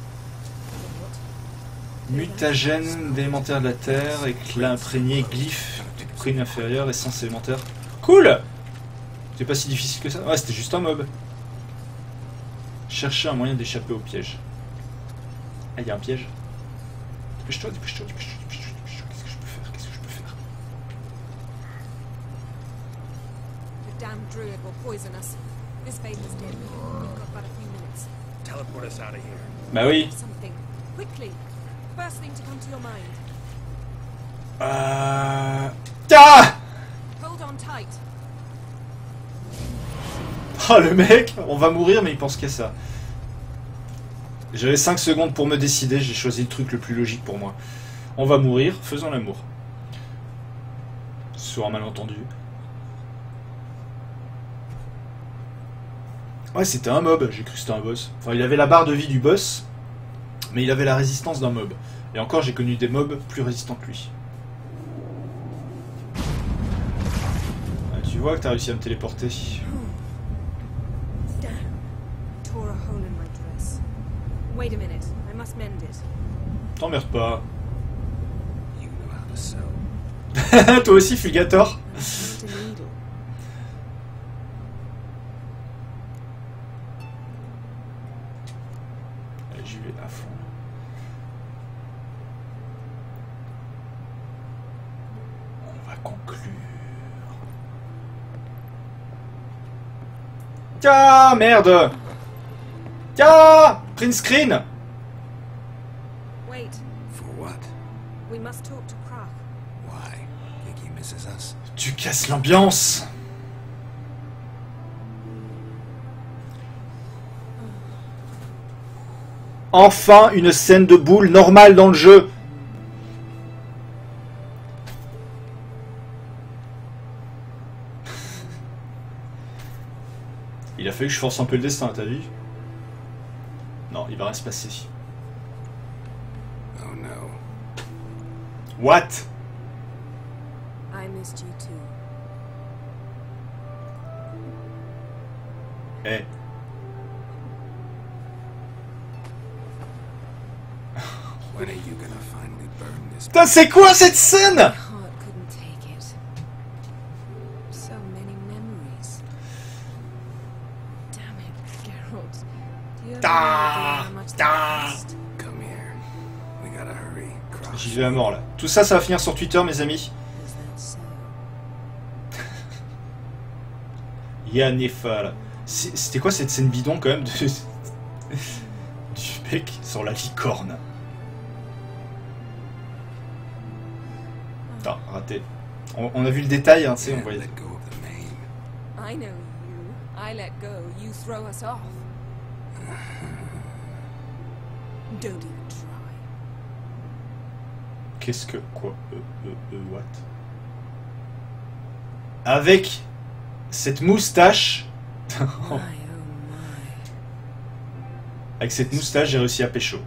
Mutagène d'élémentaire de la Terre, éclat imprégné, glyphe, prime inférieure, essence élémentaire. Cool! C'est pas si difficile que ça. Ouais, c'était juste un mob. Chercher un moyen d'échapper au piège. Ah, il y a un piège. Dépêche-toi, dépêche-toi, dépêche-toi, dépêche-toi, dépêche-toi. Qu'est-ce que je peux faire? Qu'est-ce que je peux faire? The damned druid will poison us. This vein is dead. We've got but a few minutes. Teleport us out of here. Bah oui. Something. Quickly. First thing to come to your mind. Ah! Hold on tight. Oh, le mec, on va mourir, mais il pense qu'à ça. J'avais 5 secondes pour me décider, j'ai choisi le truc le plus logique pour moi. On va mourir, faisons l'amour. Sur un malentendu. Ouais, c'était un mob, j'ai cru que c'était un boss. Enfin, il avait la barre de vie du boss, mais il avait la résistance d'un mob. Et encore, j'ai connu des mobs plus résistants que lui. Ah, tu vois que t'as réussi à me téléporter. Tore a hole in my dress. Wait a minute. I must mend it. T'emmerdes pas. You know how to sew. Toi aussi, Fulgator. Just a needle. Allez, j'y vais à fond. On va conclure. Tiens, merde! Tiens! Print screen! Wait. For what? We must talk to Krach. Why? Think he misses us? Tu casses l'ambiance! Enfin, une scène de boule normale dans le jeu! Il a fallu que je force un peu le destin, t'as vu? Non, il va rien se passer. Oh no. What? I missed you too. Eh. When are you gonna finally burn this? Putain, c'est quoi cette scène? My heart couldn't take it. So many memories. Damn it, Geralt. Do you have any idea how much that cost? Come here. We gotta hurry. Cross. J'y vais à mort là. Tout ça, ça va finir sur Twitter, mes amis. Is that so? Yannefa là. C'était quoi cette scène bidon quand même du mec sur la licorne? Putain, raté. On a vu le détail, hein, tu sais, on Can't voyait. let go of the name. I know you. I let go. You throw us off. Don't even try. Qu'est-ce que... Quoi what? Avec cette moustache... My, oh my. Avec cette moustache, j'ai réussi à pécho. I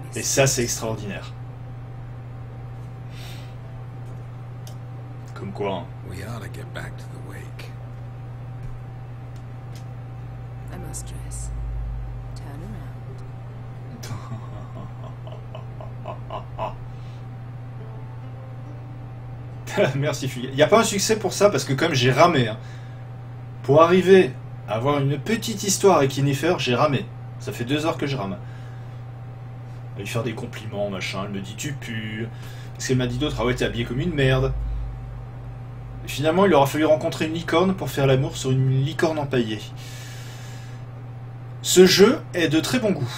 miss Et ça, c'est extraordinaire. Comme quoi, hein. We ought to get back to the wake. I must dress. Turn around. Merci, Fuga. Il n'y a pas un succès pour ça, parce que quand même, j'ai ramé. Hein. Pour arriver avoir une petite histoire avec Yennefer, j'ai ramé. Ça fait 2 heures que je rame. Elle lui faire des compliments, machin. Elle me dit tu pues. Qu'est-ce qu'elle m'a dit d'autre? Ah ouais, t'es habillé comme une merde. Et finalement, il aura fallu rencontrer une licorne pour faire l'amour sur une licorne empaillée. Ce jeu est de très bon goût.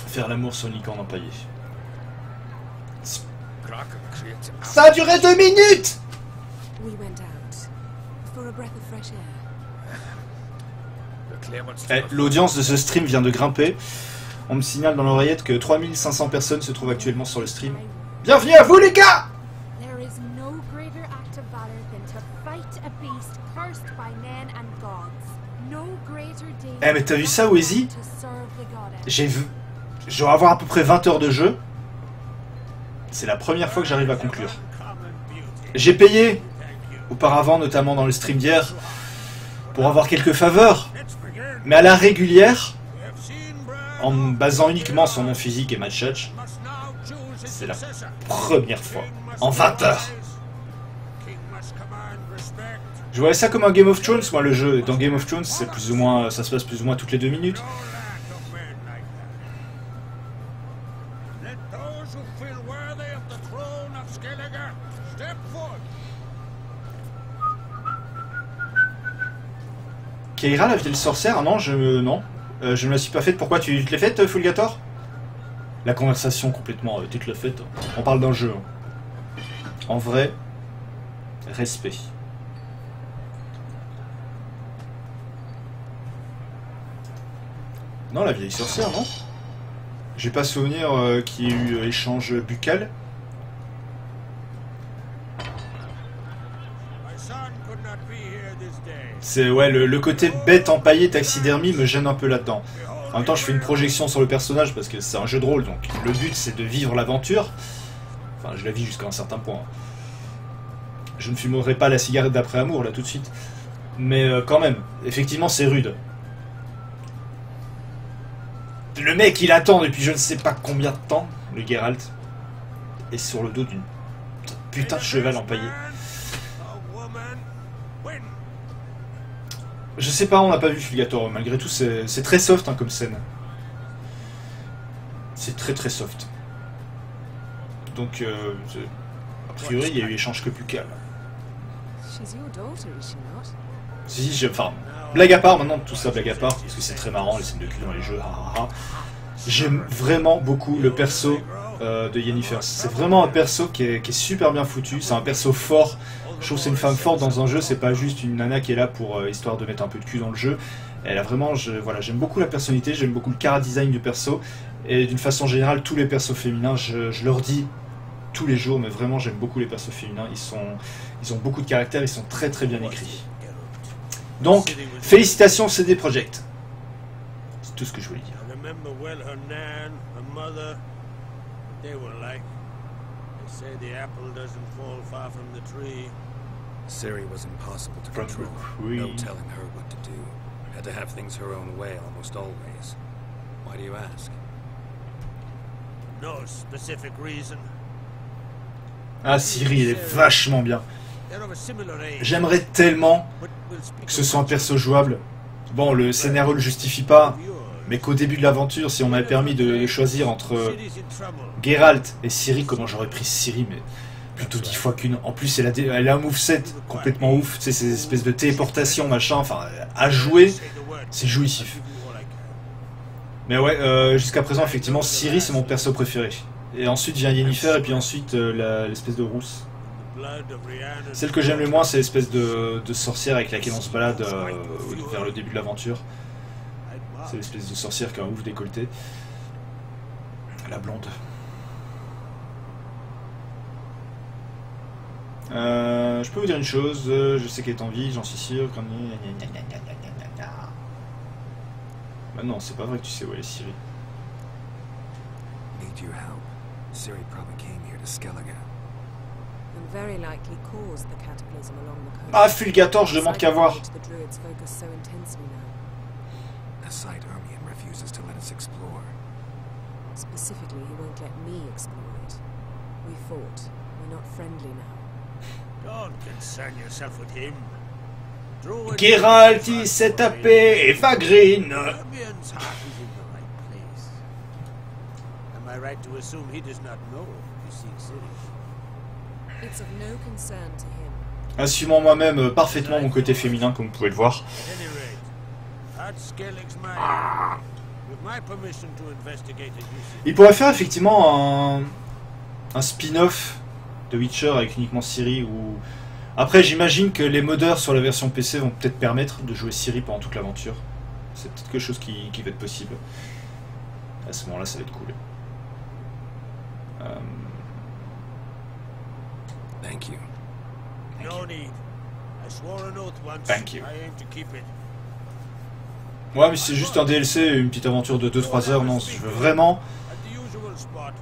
Faire l'amour sur une licorne empaillée. Ça a duré 2 minutes! We went out for a breath of fresh air. L'audience de ce stream vient de grimper. On me signale dans l'oreillette que 3500 personnes se trouvent actuellement sur le stream. Bienvenue à vous les gars! There is no greater act of valor than to fight a beast cursed by men and gods. No greater day. Eh mais t'as vu ça, Weezy? to serve the goddess. J'ai vu. Je dois avoir à peu près 20 heures de jeu. C'est la première fois que j'arrive à conclure. J'ai payé auparavant, notamment dans le stream d'hier, pour avoir quelques faveurs. Mais à la régulière, en me basant uniquement sur mon physique et ma tchatch, c'est la première fois en 20 heures. Je voyais ça comme un Game of Thrones, moi le jeu. Dans Game of Thrones, c'est plus ou moins, ça se passe plus ou moins toutes les 2 minutes. Keira, la vieille sorcière? Non, je me la suis pas faite. Pourquoi tu te l'es faite, Fulgator? La conversation complètement, tu te l'as faite. On parle d'un jeu. En vrai, respect. Non, la vieille sorcière, non? J'ai pas souvenir qu'il y ait eu échange buccal. C'est ouais, le côté bête empaillé taxidermie me gêne un peu là-dedans. En même temps, je fais une projection sur le personnage parce que c'est un jeu de rôle, donc le but c'est de vivre l'aventure. Enfin, je la vis jusqu'à un certain point. Je ne fumerai pas la cigarette d'après amour là tout de suite, mais quand même, effectivement, c'est rude. Le mec, il attend depuis je ne sais pas combien de temps, le Geralt, est sur le dos d'une putain de cheval empaillé. Je sais pas, on n'a pas vu Fulgator, malgré tout c'est très soft hein, comme scène. C'est très très soft. Donc, a priori, il y a eu échange que plus calme. Si, enfin, blague à part, maintenant tout ça blague à part, parce que c'est très marrant les scènes de cul dans les jeux, J'aime vraiment beaucoup le perso de Yennefer. C'est vraiment un perso qui est super bien foutu, c'est un perso fort. Je trouve que c'est une femme forte dans un jeu, c'est pas juste une nana qui est là pour histoire de mettre un peu de cul dans le jeu. Elle a vraiment, voilà, j'aime beaucoup la personnalité, j'aime beaucoup le chara-design du perso. Et d'une façon générale, tous les persos féminins, je leur dis tous les jours, mais vraiment j'aime beaucoup les persos féminins. Ils ont beaucoup de caractère, ils sont très très bien écrits. Donc, félicitations CD Projekt. C'est tout ce que je voulais dire. Ciri was impossible to control. No telling her what to do. Had to have things her own way almost always. Why do you ask? No specific reason. Ah, Ciri, elle est vachement bien. J'aimerais tellement que ce soit un perso jouable. Bon, le scénario le justifie pas, mais qu'au début de l'aventure, si on m'avait permis de choisir entre Geralt et Ciri, comment j'aurais pris Ciri, mais plutôt 10 fois qu'une. En plus, elle a un moveset complètement ouf, tu sais, ces espèces de téléportation, machin, enfin, à jouer, c'est jouissif. Mais ouais, jusqu'à présent, effectivement, Ciri, c'est mon perso préféré. Et ensuite vient Yennefer, et puis ensuite l'espèce de rousse. Celle que j'aime le moins, c'est l'espèce de sorcière avec laquelle on se balade vers le début de l'aventure. C'est l'espèce de sorcière qui a un ouf décolleté. La blonde. Je peux vous dire une chose, je sais qu'elle est en vie, j'en suis sûr. Bah non, c'est pas vrai que tu sais où elle est, Ciri. Need your help. Ciri probably came here to Skellige. And very likely caused the cataclysm along the coast. Ah, Fulgator, je demande qu'à voir. A site Ermion refuses to let us explore. Specifically, he won't let me explore it. We fought. We're not friendly now. Don't concern yourself with him. Druids Geralt, il s'est tapé Evagreen. Fabian's heart is in the right place. Am I right to assume he does not know you seek Ciri? It's of no concern to him. Assumant moi-même parfaitement mon côté féminin, comme vous pouvez le voir. At any rate, that's Skellig's my area. With my permission to investigate it, you see. Il pourrait faire effectivement un spin-off de Witcher avec uniquement Ciri ou... Après, j'imagine que les modeurs sur la version PC vont peut-être permettre de jouer Ciri pendant toute l'aventure. C'est peut-être quelque chose qui va être possible. À ce moment-là, ça va être cool. Thank you. No need. I swore an oath once. Thank you. I aim to keep it. Ouais, mais c'est juste un DLC, une petite aventure de 2-3 heures. Non, je veux vraiment At the usual spot.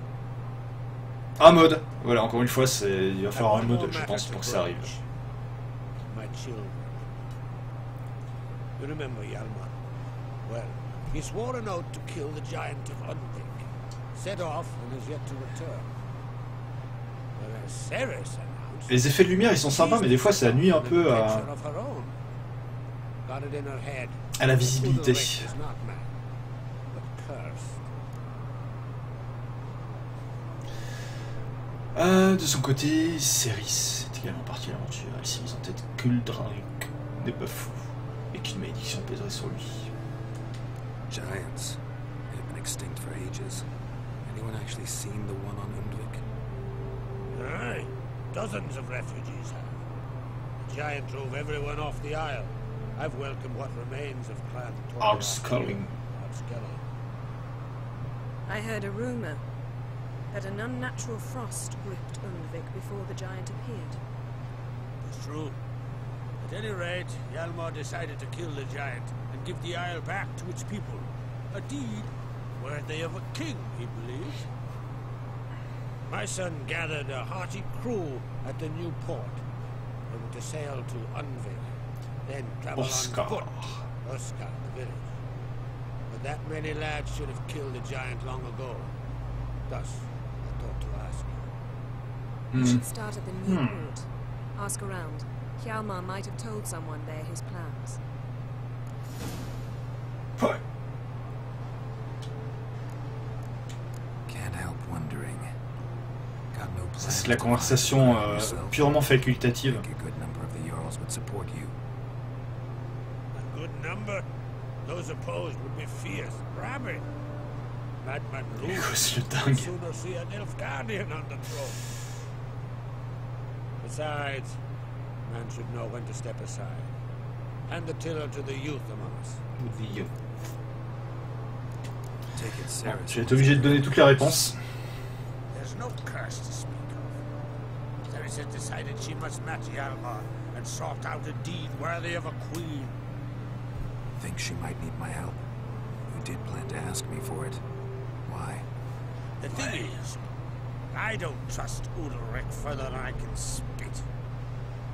un mode. Voilà, encore une fois, il va falloir un mode, je pense, pour que ça arrive. My children. You remember Hjalmar? Well, he swore an oath to kill the giant of Undvik. Set off and is yet to return. Whereas Ceres announced... Les effets de lumière, ils sont sympas, mais des fois, ça nuit un peu à la visibilité. De son côté, Céris est également parti à l'aventure. Elle s'est mise en tête que le Drink n'est pas fou et qu'une malédiction pèserait sur lui. Giants. They've been extinct for ages. Anyone actually seen the one on Undvik? Aye, dozens of refugees have. The giant drove everyone off the isle. I've welcomed what remains of Clan Ardsculling. Ardsculling. I heard a rumor that an unnatural frost gripped Undvik before the giant appeared. It's true. At any rate, Hjalmar decided to kill the giant and give the isle back to its people. A deed worthy of a king, he believed. My son gathered a hearty crew at the new port. They were to sail to Undvik, then travel on foot. Oskar, the village. But that many lads should have killed the giant long ago. Thus, I thought to ask you. We should start at the new port. Ask around. Hjalmar might have told someone there his plans. Can't help wondering. Got no plan. C'est la conversation purement facultative. A good number of the Jarls would support you. A good number? Those opposed would be fierce, rabid. Madman C'est le would dingue. sooner see an Nilfgaardian on the throne. Besides, man should know when to step aside. Hand the tiller to the youth among us. Take it, Ceres. Je vais être obligé de donner toutes les réponses. There's no curse to speak of. Ceres had decided she must match Hjalmar and sought out a deed worthy of a queen. Think she might need my help. You did plan to ask me for it. Why? The thing is, I don't trust Ulrich further than I can spit.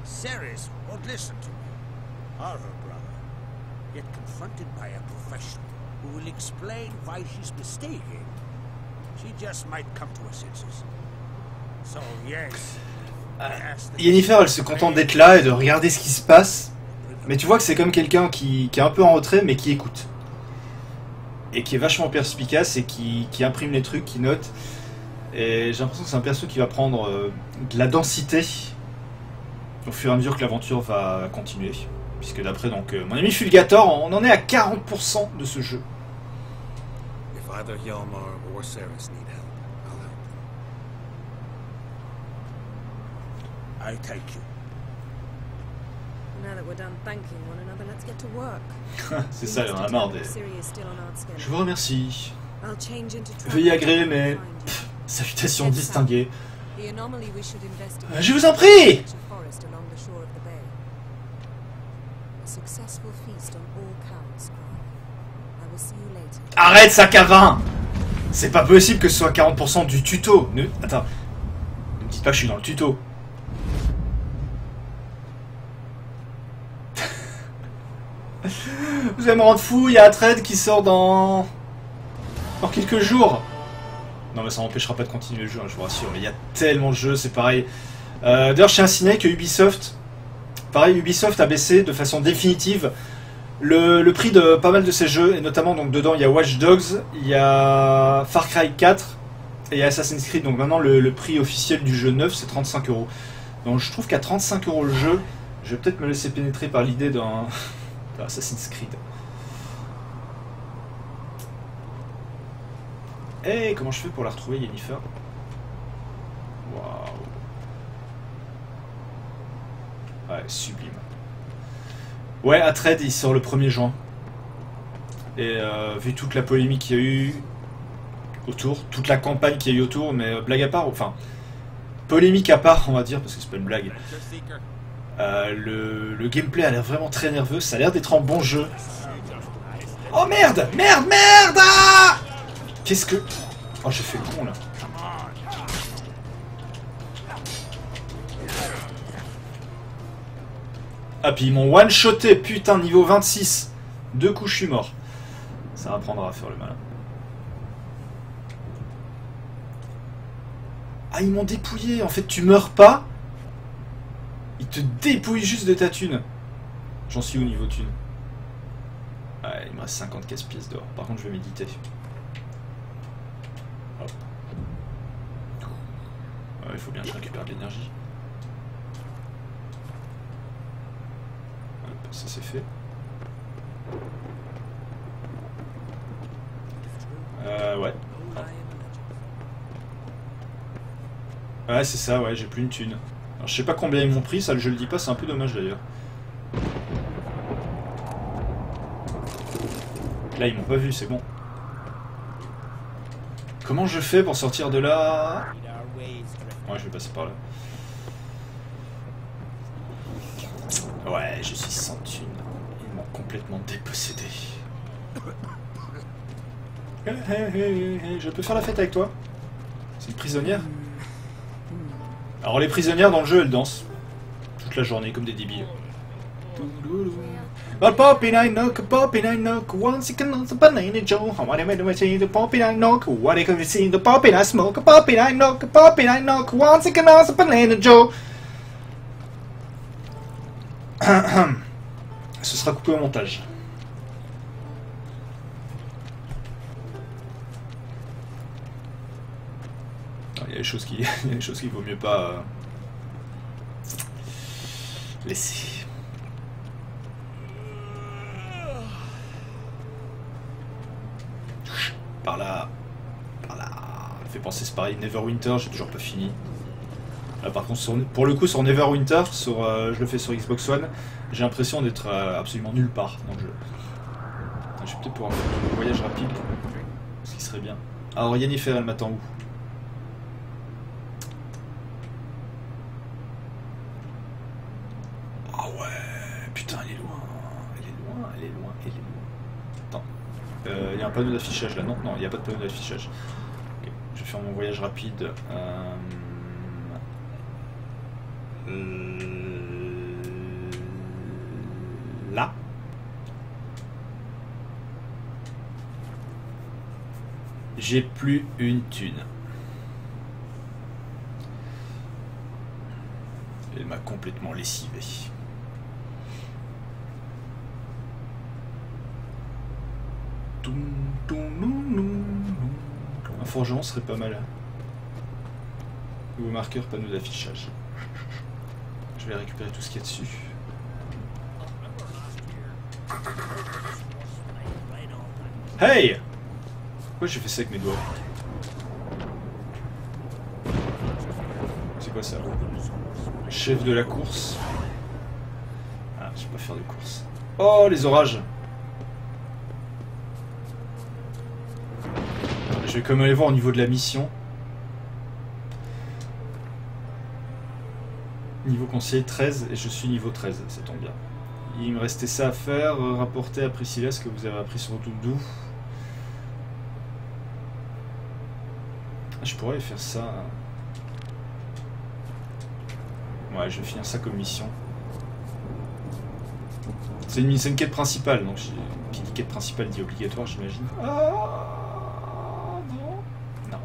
Ceres won't listen to me, or her brother. Yet confronted by a professional who will explain why she's mistaken, she just might come to her senses. So yes, Yennefer, elle se contente d'être là et de regarder ce qui se passe. Mais tu vois que c'est comme quelqu'un qui est un peu en retrait, mais qui écoute. Et qui est vachement perspicace et qui imprime les trucs, qui note. Et j'ai l'impression que c'est un perso qui va prendre de la densité au fur et à mesure que l'aventure va continuer. Puisque d'après donc mon ami Fulgator, on en est à 40% de ce jeu. If either Hjalmar or Ceres need help, I'll help. I thank you. Now that we're done thanking one another, let's get to work. C'est ça, il en a marre des... Ciri is still on Ardsculling. Je vous remercie. I'll change into Veuillez travel agréer and mes find you. salutations distinguées. The anomaly we should investigate. Je vous en prie! Forest along the shore of the bay. A successful feast on all counts, Graf. I will see you later. Arrête, sac à vin! C'est pas possible que ce soit 40% du tuto. Attends. Ne me dites pas que je suis dans le tuto. Vous allez me rendre fou, il y a Atred qui sort dans quelques jours. Non mais ça m'empêchera pas de continuer le jeu, hein, je vous rassure. Mais il y a tellement de jeux, c'est pareil. D'ailleurs, je tiens à signaler que Ubisoft, pareil, Ubisoft a baissé de façon définitive le prix de pas mal de ces jeux, et notamment donc dedans il y a Watch Dogs, il y a Far Cry 4 et il y a Assassin's Creed. Donc maintenant le prix officiel du jeu neuf c'est 35 €. Donc je trouve qu'à 35 € le jeu, je vais peut-être me laisser pénétrer par l'idée d'un Assassin's Creed. Hey, comment je fais pour la retrouver, Yennefer? Waouh. Ouais, sublime. Ouais, Hatred, il sort le 1er juin. Et vu toute la polémique qu'il y a eu autour, toute la campagne qu'il y a eu autour, mais blague à part, enfin, polémique à part, on va dire, parce que c'est pas une blague. Le gameplay a l'air vraiment très nerveux, ça a l'air d'être un bon jeu. Oh merde! Merde! Merde! Ah, qu'est-ce que... Oh, j'ai fait le con, là. Ah, puis ils m'ont one-shoté, putain, niveau 26. 2 coups, je suis mort. Ça apprendra à faire le malin. Ah, ils m'ont dépouillé. En fait, tu meurs pas. Ils te dépouillent juste de ta thune. J'en suis au niveau thune. Ouais, il me reste 54 pièces d'or. Par contre, je vais méditer. Hop. Ouais, il faut bien que je récupère de l'énergie. Ça c'est fait. Ouais. Ouais, c'est ça, ouais, j'ai plus une thune. Alors, je sais pas combien ils m'ont pris, ça je le dis pas, c'est un peu dommage d'ailleurs. Là, ils m'ont pas vu, c'est bon. Comment je fais pour sortir de là? Ouais, je vais passer par là. Ouais, je suis sans thune. Ils m'ont complètement dépossédé. Je peux faire la fête avec toi? C'est une prisonnière? Alors les prisonnières dans le jeu, elles dansent. Toute la journée, comme des débiles. Poppy night knock, once you can the banana Joe. I want to see the poppy night knock, what you can see the poppy night smoke, poppy night knock, once you can the banana Joe. Ce sera coupé au montage. Il y a des choses qu'il vaut mieux pas laisser. Par là. Par là. Ça fait penser, c'est pareil, Neverwinter, j'ai toujours pas fini. Là, par contre, pour le coup, sur Neverwinter, je le fais sur Xbox One, j'ai l'impression d'être absolument nulle part dans le jeu. Je vais peut-être pouvoir faire un voyage rapide, ce qui serait bien. Alors, Yennefer, elle m'attend où? Ah ouais, putain, elle est loin. Elle est loin, elle est loin, elle est loin. Attends, il y a un panneau d'affichage là, non? Non, il n'y a pas de panneau d'affichage. Okay. Je vais faire mon voyage rapide. Là. J'ai plus une thune. Elle m'a complètement lessivé. Un forgeron serait pas mal. Nouveau marqueur, panneau d'affichage. Je vais récupérer tout ce qu'il y a dessus. Hey! Pourquoi j'ai fait ça avec mes doigts? C'est quoi ça? Chef de la course. Ah, je vais pas faire de course. Oh, les orages! Je vais quand même aller voir au niveau de la mission. Niveau conseiller 13 et je suis niveau 13, ça tombe bien. Il me restait ça à faire, rapporter à Priscilla ce que vous avez appris sur Doudou. Je pourrais faire ça. Ouais, je vais finir ça comme mission. C'est une quête principale, donc qui dit quête principale dit obligatoire, j'imagine. Ah non. Non.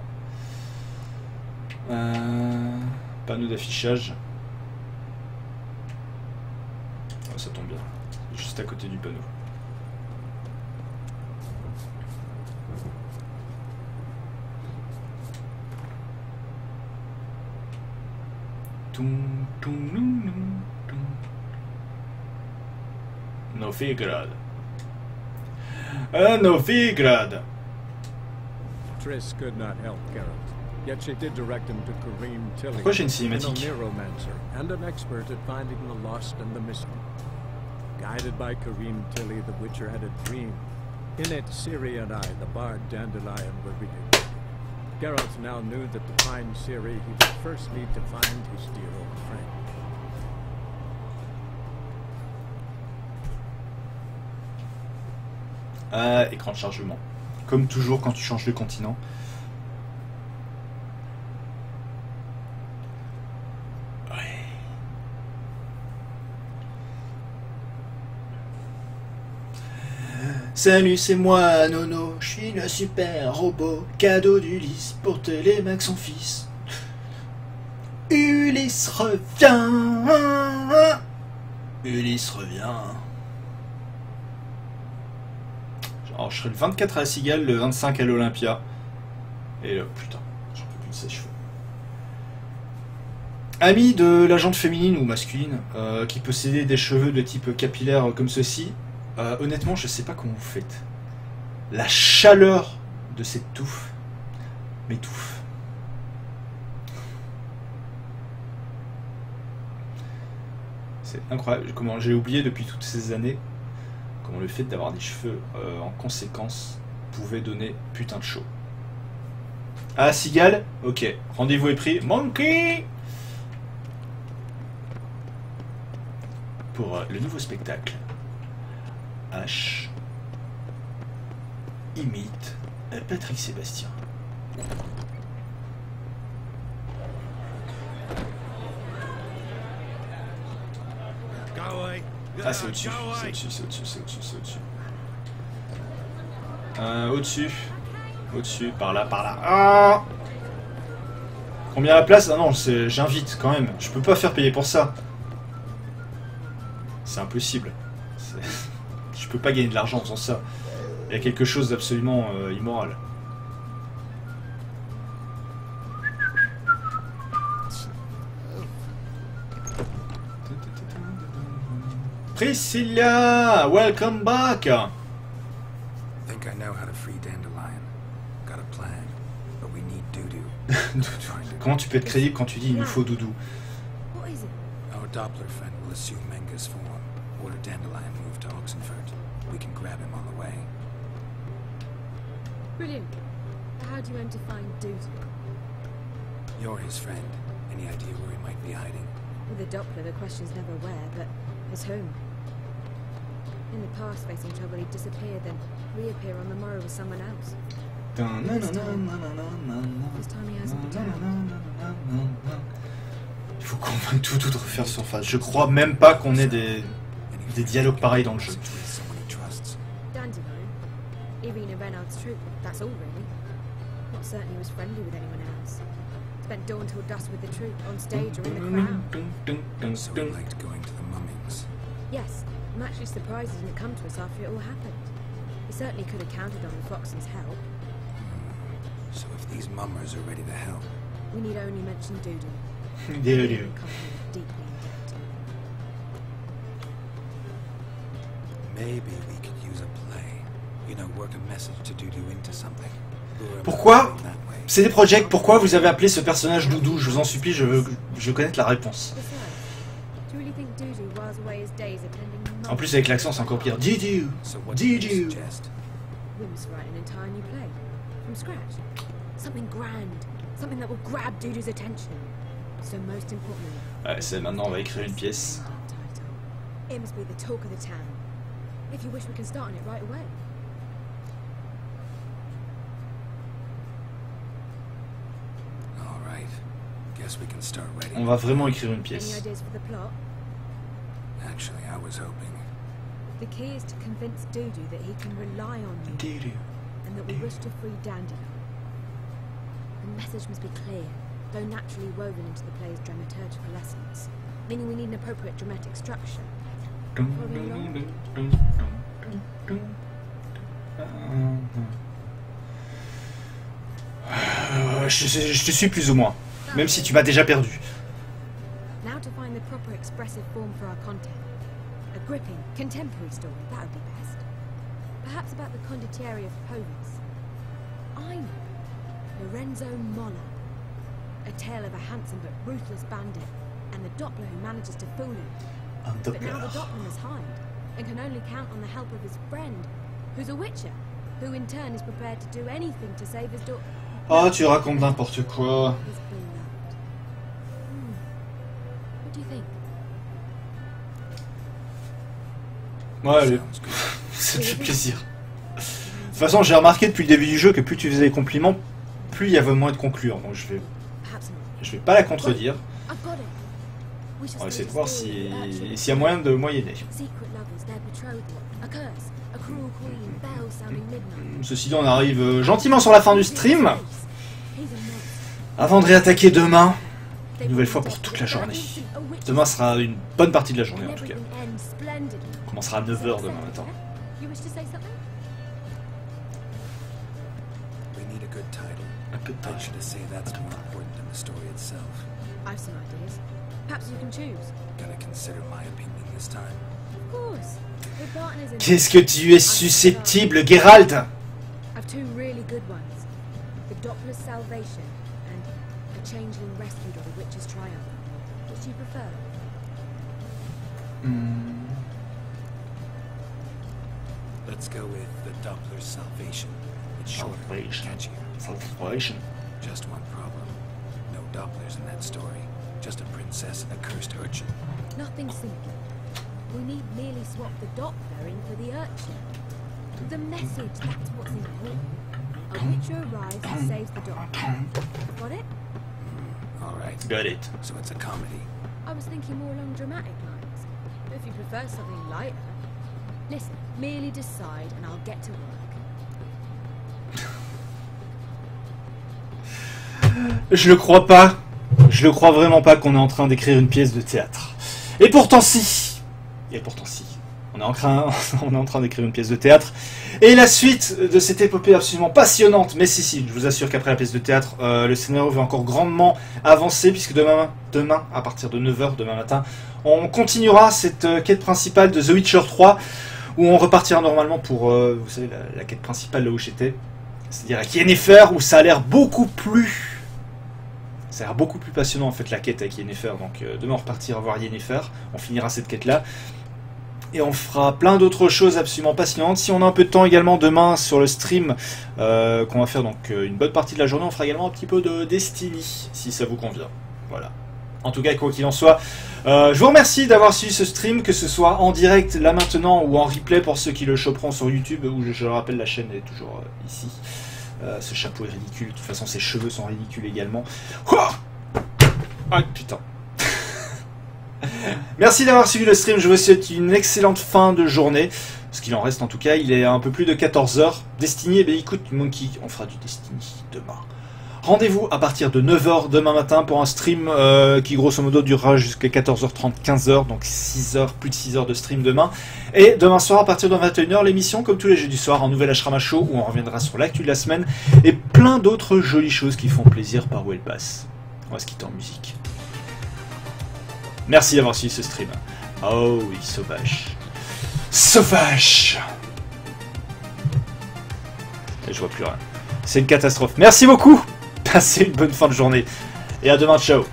Panneau d'affichage. ça tombe bien. Juste à côté du panneau. Novigrad. Novigrad. Triss could not help Geralt, yet she did direct him to Kareem Tilly, Pourquoi j'ai une an cinématique? neuromancer and an expert at finding the lost and the missing. Guided by Kareem Tilly, the Witcher had a dream. In it, Ciri and I, the bard Dandelion, were reunited. Geralt now knew that to find Ciri, he would first need to find his dear old friend. Écran de chargement. Comme toujours quand tu changes de continent. Ouais. Salut, c'est moi, Nono. Je suis le super robot. Cadeau d'Ulysse pour Télémaque son fils. Ulysse revient. Ulysse revient. Alors je serai le 24 à la Cigale, le 25 à l'Olympia. Et là, putain, j'en peux plus de ses cheveux. Ami de la jante féminine ou masculine qui possédait des cheveux de type capillaire comme ceci, honnêtement, je sais pas comment vous faites. La chaleur de cette touffe m'étouffe. C'est incroyable comment j'ai oublié depuis toutes ces années comment le fait d'avoir des cheveux en conséquence pouvait donner putain de chaud. Ah, Cigale? Ok, rendez-vous est pris. Monkey! Pour le nouveau spectacle. H imite Patrick Sébastien. Ah, c'est au-dessus, c'est au-dessus, c'est au-dessus, c'est au-dessus, c'est au-dessus. Au-dessus. Au-dessus, par là, par là. Ah, combien la place? Ah non, j'invite quand même. Je peux pas faire payer pour ça. C'est impossible. Je peux pas gagner de l'argent en faisant ça. Il y a quelque chose d'absolument immoral. Priscilla, welcome back. I think I know how to free Dandelion. Got a plan, but we need Dudu. Comment tu peux être crédible quand tu dis il nous faut Doudou? What is it? Our Doppler friend will assume Menga's form. Order Dandelion moved to Oxenfurt. We can grab him on the way. Brilliant. How do you aim to find Dudu? You're his friend. Any idea where he might be hiding? With a Doppler, the question's never where, but his whom. In the past, facing trouble, he'd disappear, then reappear on the morrow with someone else. This time he hasn't returned. Il faut convaincre tout de refaire surface. Je crois même pas qu'on ait des dialogues pareils dans le jeu. Dandelion, Irina Reynard's troupe, that's all really. Not certain he was friendly with anyone else. Spent dawn till dusk with the troupe, on stage or in the crowd. So he liked going to the mummings. Yes, I'm actually surprised he didn't come to us after it all happened. He certainly could have counted on the Foxen's help. So if these mummers are ready to help... We need only mention Dudu. Dudu. Deeply in debt. Maybe we could use a play. You know, work a message to Dudu into something. Pourquoi CD Projekt, pourquoi vous avez appelé ce personnage Doudou? Je vous en supplie, je veux connaître la réponse. En plus avec l'accent c'est encore pire. Dudu. Dudu. Wim's writing an entire new play. From scratch. Something grand. Something that will grab Dudu's attention. So most importantly... Ouais, c'est maintenant on va écrire une pièce. It must be the talk of the town. If you wish we can start on it right away. On va vraiment écrire une Any pièce. ideas for the plot? Actually, I was hoping. The key is to convince Dudu that he can rely on you. Dudu. And that we wish to free Dandelion. The message must be clear, though naturally woven into the play's dramaturgical essence. Meaning we need an appropriate dramatic structure. Je te suis plus ou moins, même si tu m'as déjà perdu. Now to find the proper expressive form for our content. A gripping, contemporary story, that would be best. Perhaps about the condottieri of Polis. I know Lorenzo Molla. A tale of a handsome but ruthless bandit, and the Doppler who manages to fool him. But now the Doppler must hide, and can only count on the help of his friend, who's a witcher, who in turn is prepared to do anything to save his daughter. Oh, tu racontes n'importe quoi. What do you think? Ouais, ça me fait plaisir. De toute façon, j'ai remarqué depuis le début du jeu que plus tu faisais des compliments, plus il y avait moins de conclure. Donc je vais pas la contredire. On va essayer de voir s'il y a moyen de moyenner. Ceci dit, on arrive gentiment sur la fin du stream. Avant de réattaquer demain, une nouvelle fois pour toute la journée. Demain sera une bonne partie de la journée en tout cas. On commencera à 9h demain matin. Un peu de temps. I've some ideas. Perhaps you can choose. Gonna consider my opinion this time. Of course. We're partners in Qu'est-ce que tu es susceptible, Geralt? I've two really good ones. The Doppler's Salvation and The Changeling Rescued or The Witch's Triumph. Which do you prefer? Let's go with the Doppler's Salvation. It's shorter, catchier. Salvation. Just one problem. No Dopplers in that story. Just a princess and a cursed urchin. Nothing simple. We need merely swap the Doppler in for the urchin. The message, that's what's important. A witcher arrives and saves the Doppler. Got it? Alright. Got it. So it's a comedy. I was thinking more along dramatic lines. But if you prefer something lighter, listen, merely decide and I'll get to work. Je le crois pas. Je le crois vraiment pas qu'on est en train d'écrire une pièce de théâtre. Et pourtant si. Et pourtant si. On est en train d'écrire une pièce de théâtre. Et la suite de cette épopée absolument passionnante. Mais si, je vous assure qu'après la pièce de théâtre, le scénario va encore grandement avancer. Puisque demain, à partir de 9h, demain matin, on continuera cette quête principale de The Witcher 3. Où on repartira normalement pour, vous savez, la quête principale là où j'étais. C'est-à-dire à Yennefer, où ça a l'air beaucoup plus... Ça a l'air beaucoup plus passionnant en fait la quête avec Yennefer. Donc demain on repartira voir Yennefer. On finira cette quête là. Et on fera plein d'autres choses absolument passionnantes. Si on a un peu de temps également demain sur le stream qu'on va faire donc une bonne partie de la journée, on fera également un petit peu de Destiny si ça vous convient. Voilà. En tout cas, quoi qu'il en soit, je vous remercie d'avoir suivi ce stream, que ce soit en direct là maintenant ou en replay pour ceux qui le choperont sur YouTube, où je le rappelle la chaîne est toujours ici. Ce chapeau est ridicule, de toute façon ses cheveux sont ridicules également. Ah putain. Merci d'avoir suivi le stream, je vous souhaite une excellente fin de journée. Ce qu'il en reste en tout cas, il est un peu plus de 14h. Destiny, eh bien écoute Monkey, on fera du Destiny demain. Rendez-vous à partir de 9h demain matin pour un stream qui grosso modo durera jusqu'à 14h30, 15h, donc 6h, plus de 6h de stream demain. Et demain soir à partir de 21h, l'émission comme tous les jeudis soirs, un nouvel Ashrama Show où on reviendra sur l'actu de la semaine et plein d'autres jolies choses qui font plaisir par où elles passent. On va se quitter en musique. Merci d'avoir suivi ce stream. Oh oui, sauvage. Sauvage! Et je vois plus rien. C'est une catastrophe. Merci beaucoup! Passez une bonne fin de journée. Et à demain, ciao!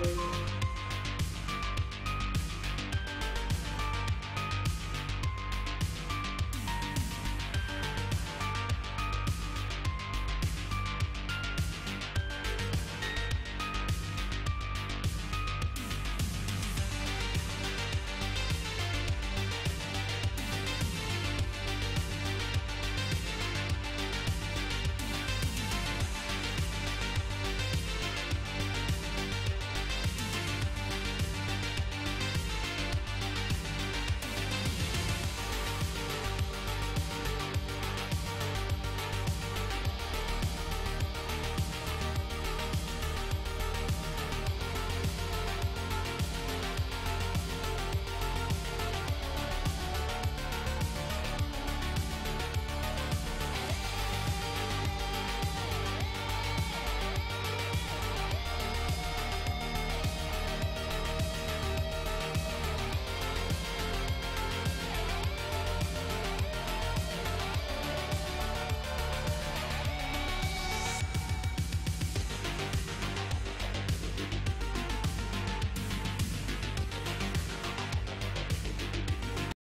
Thank you.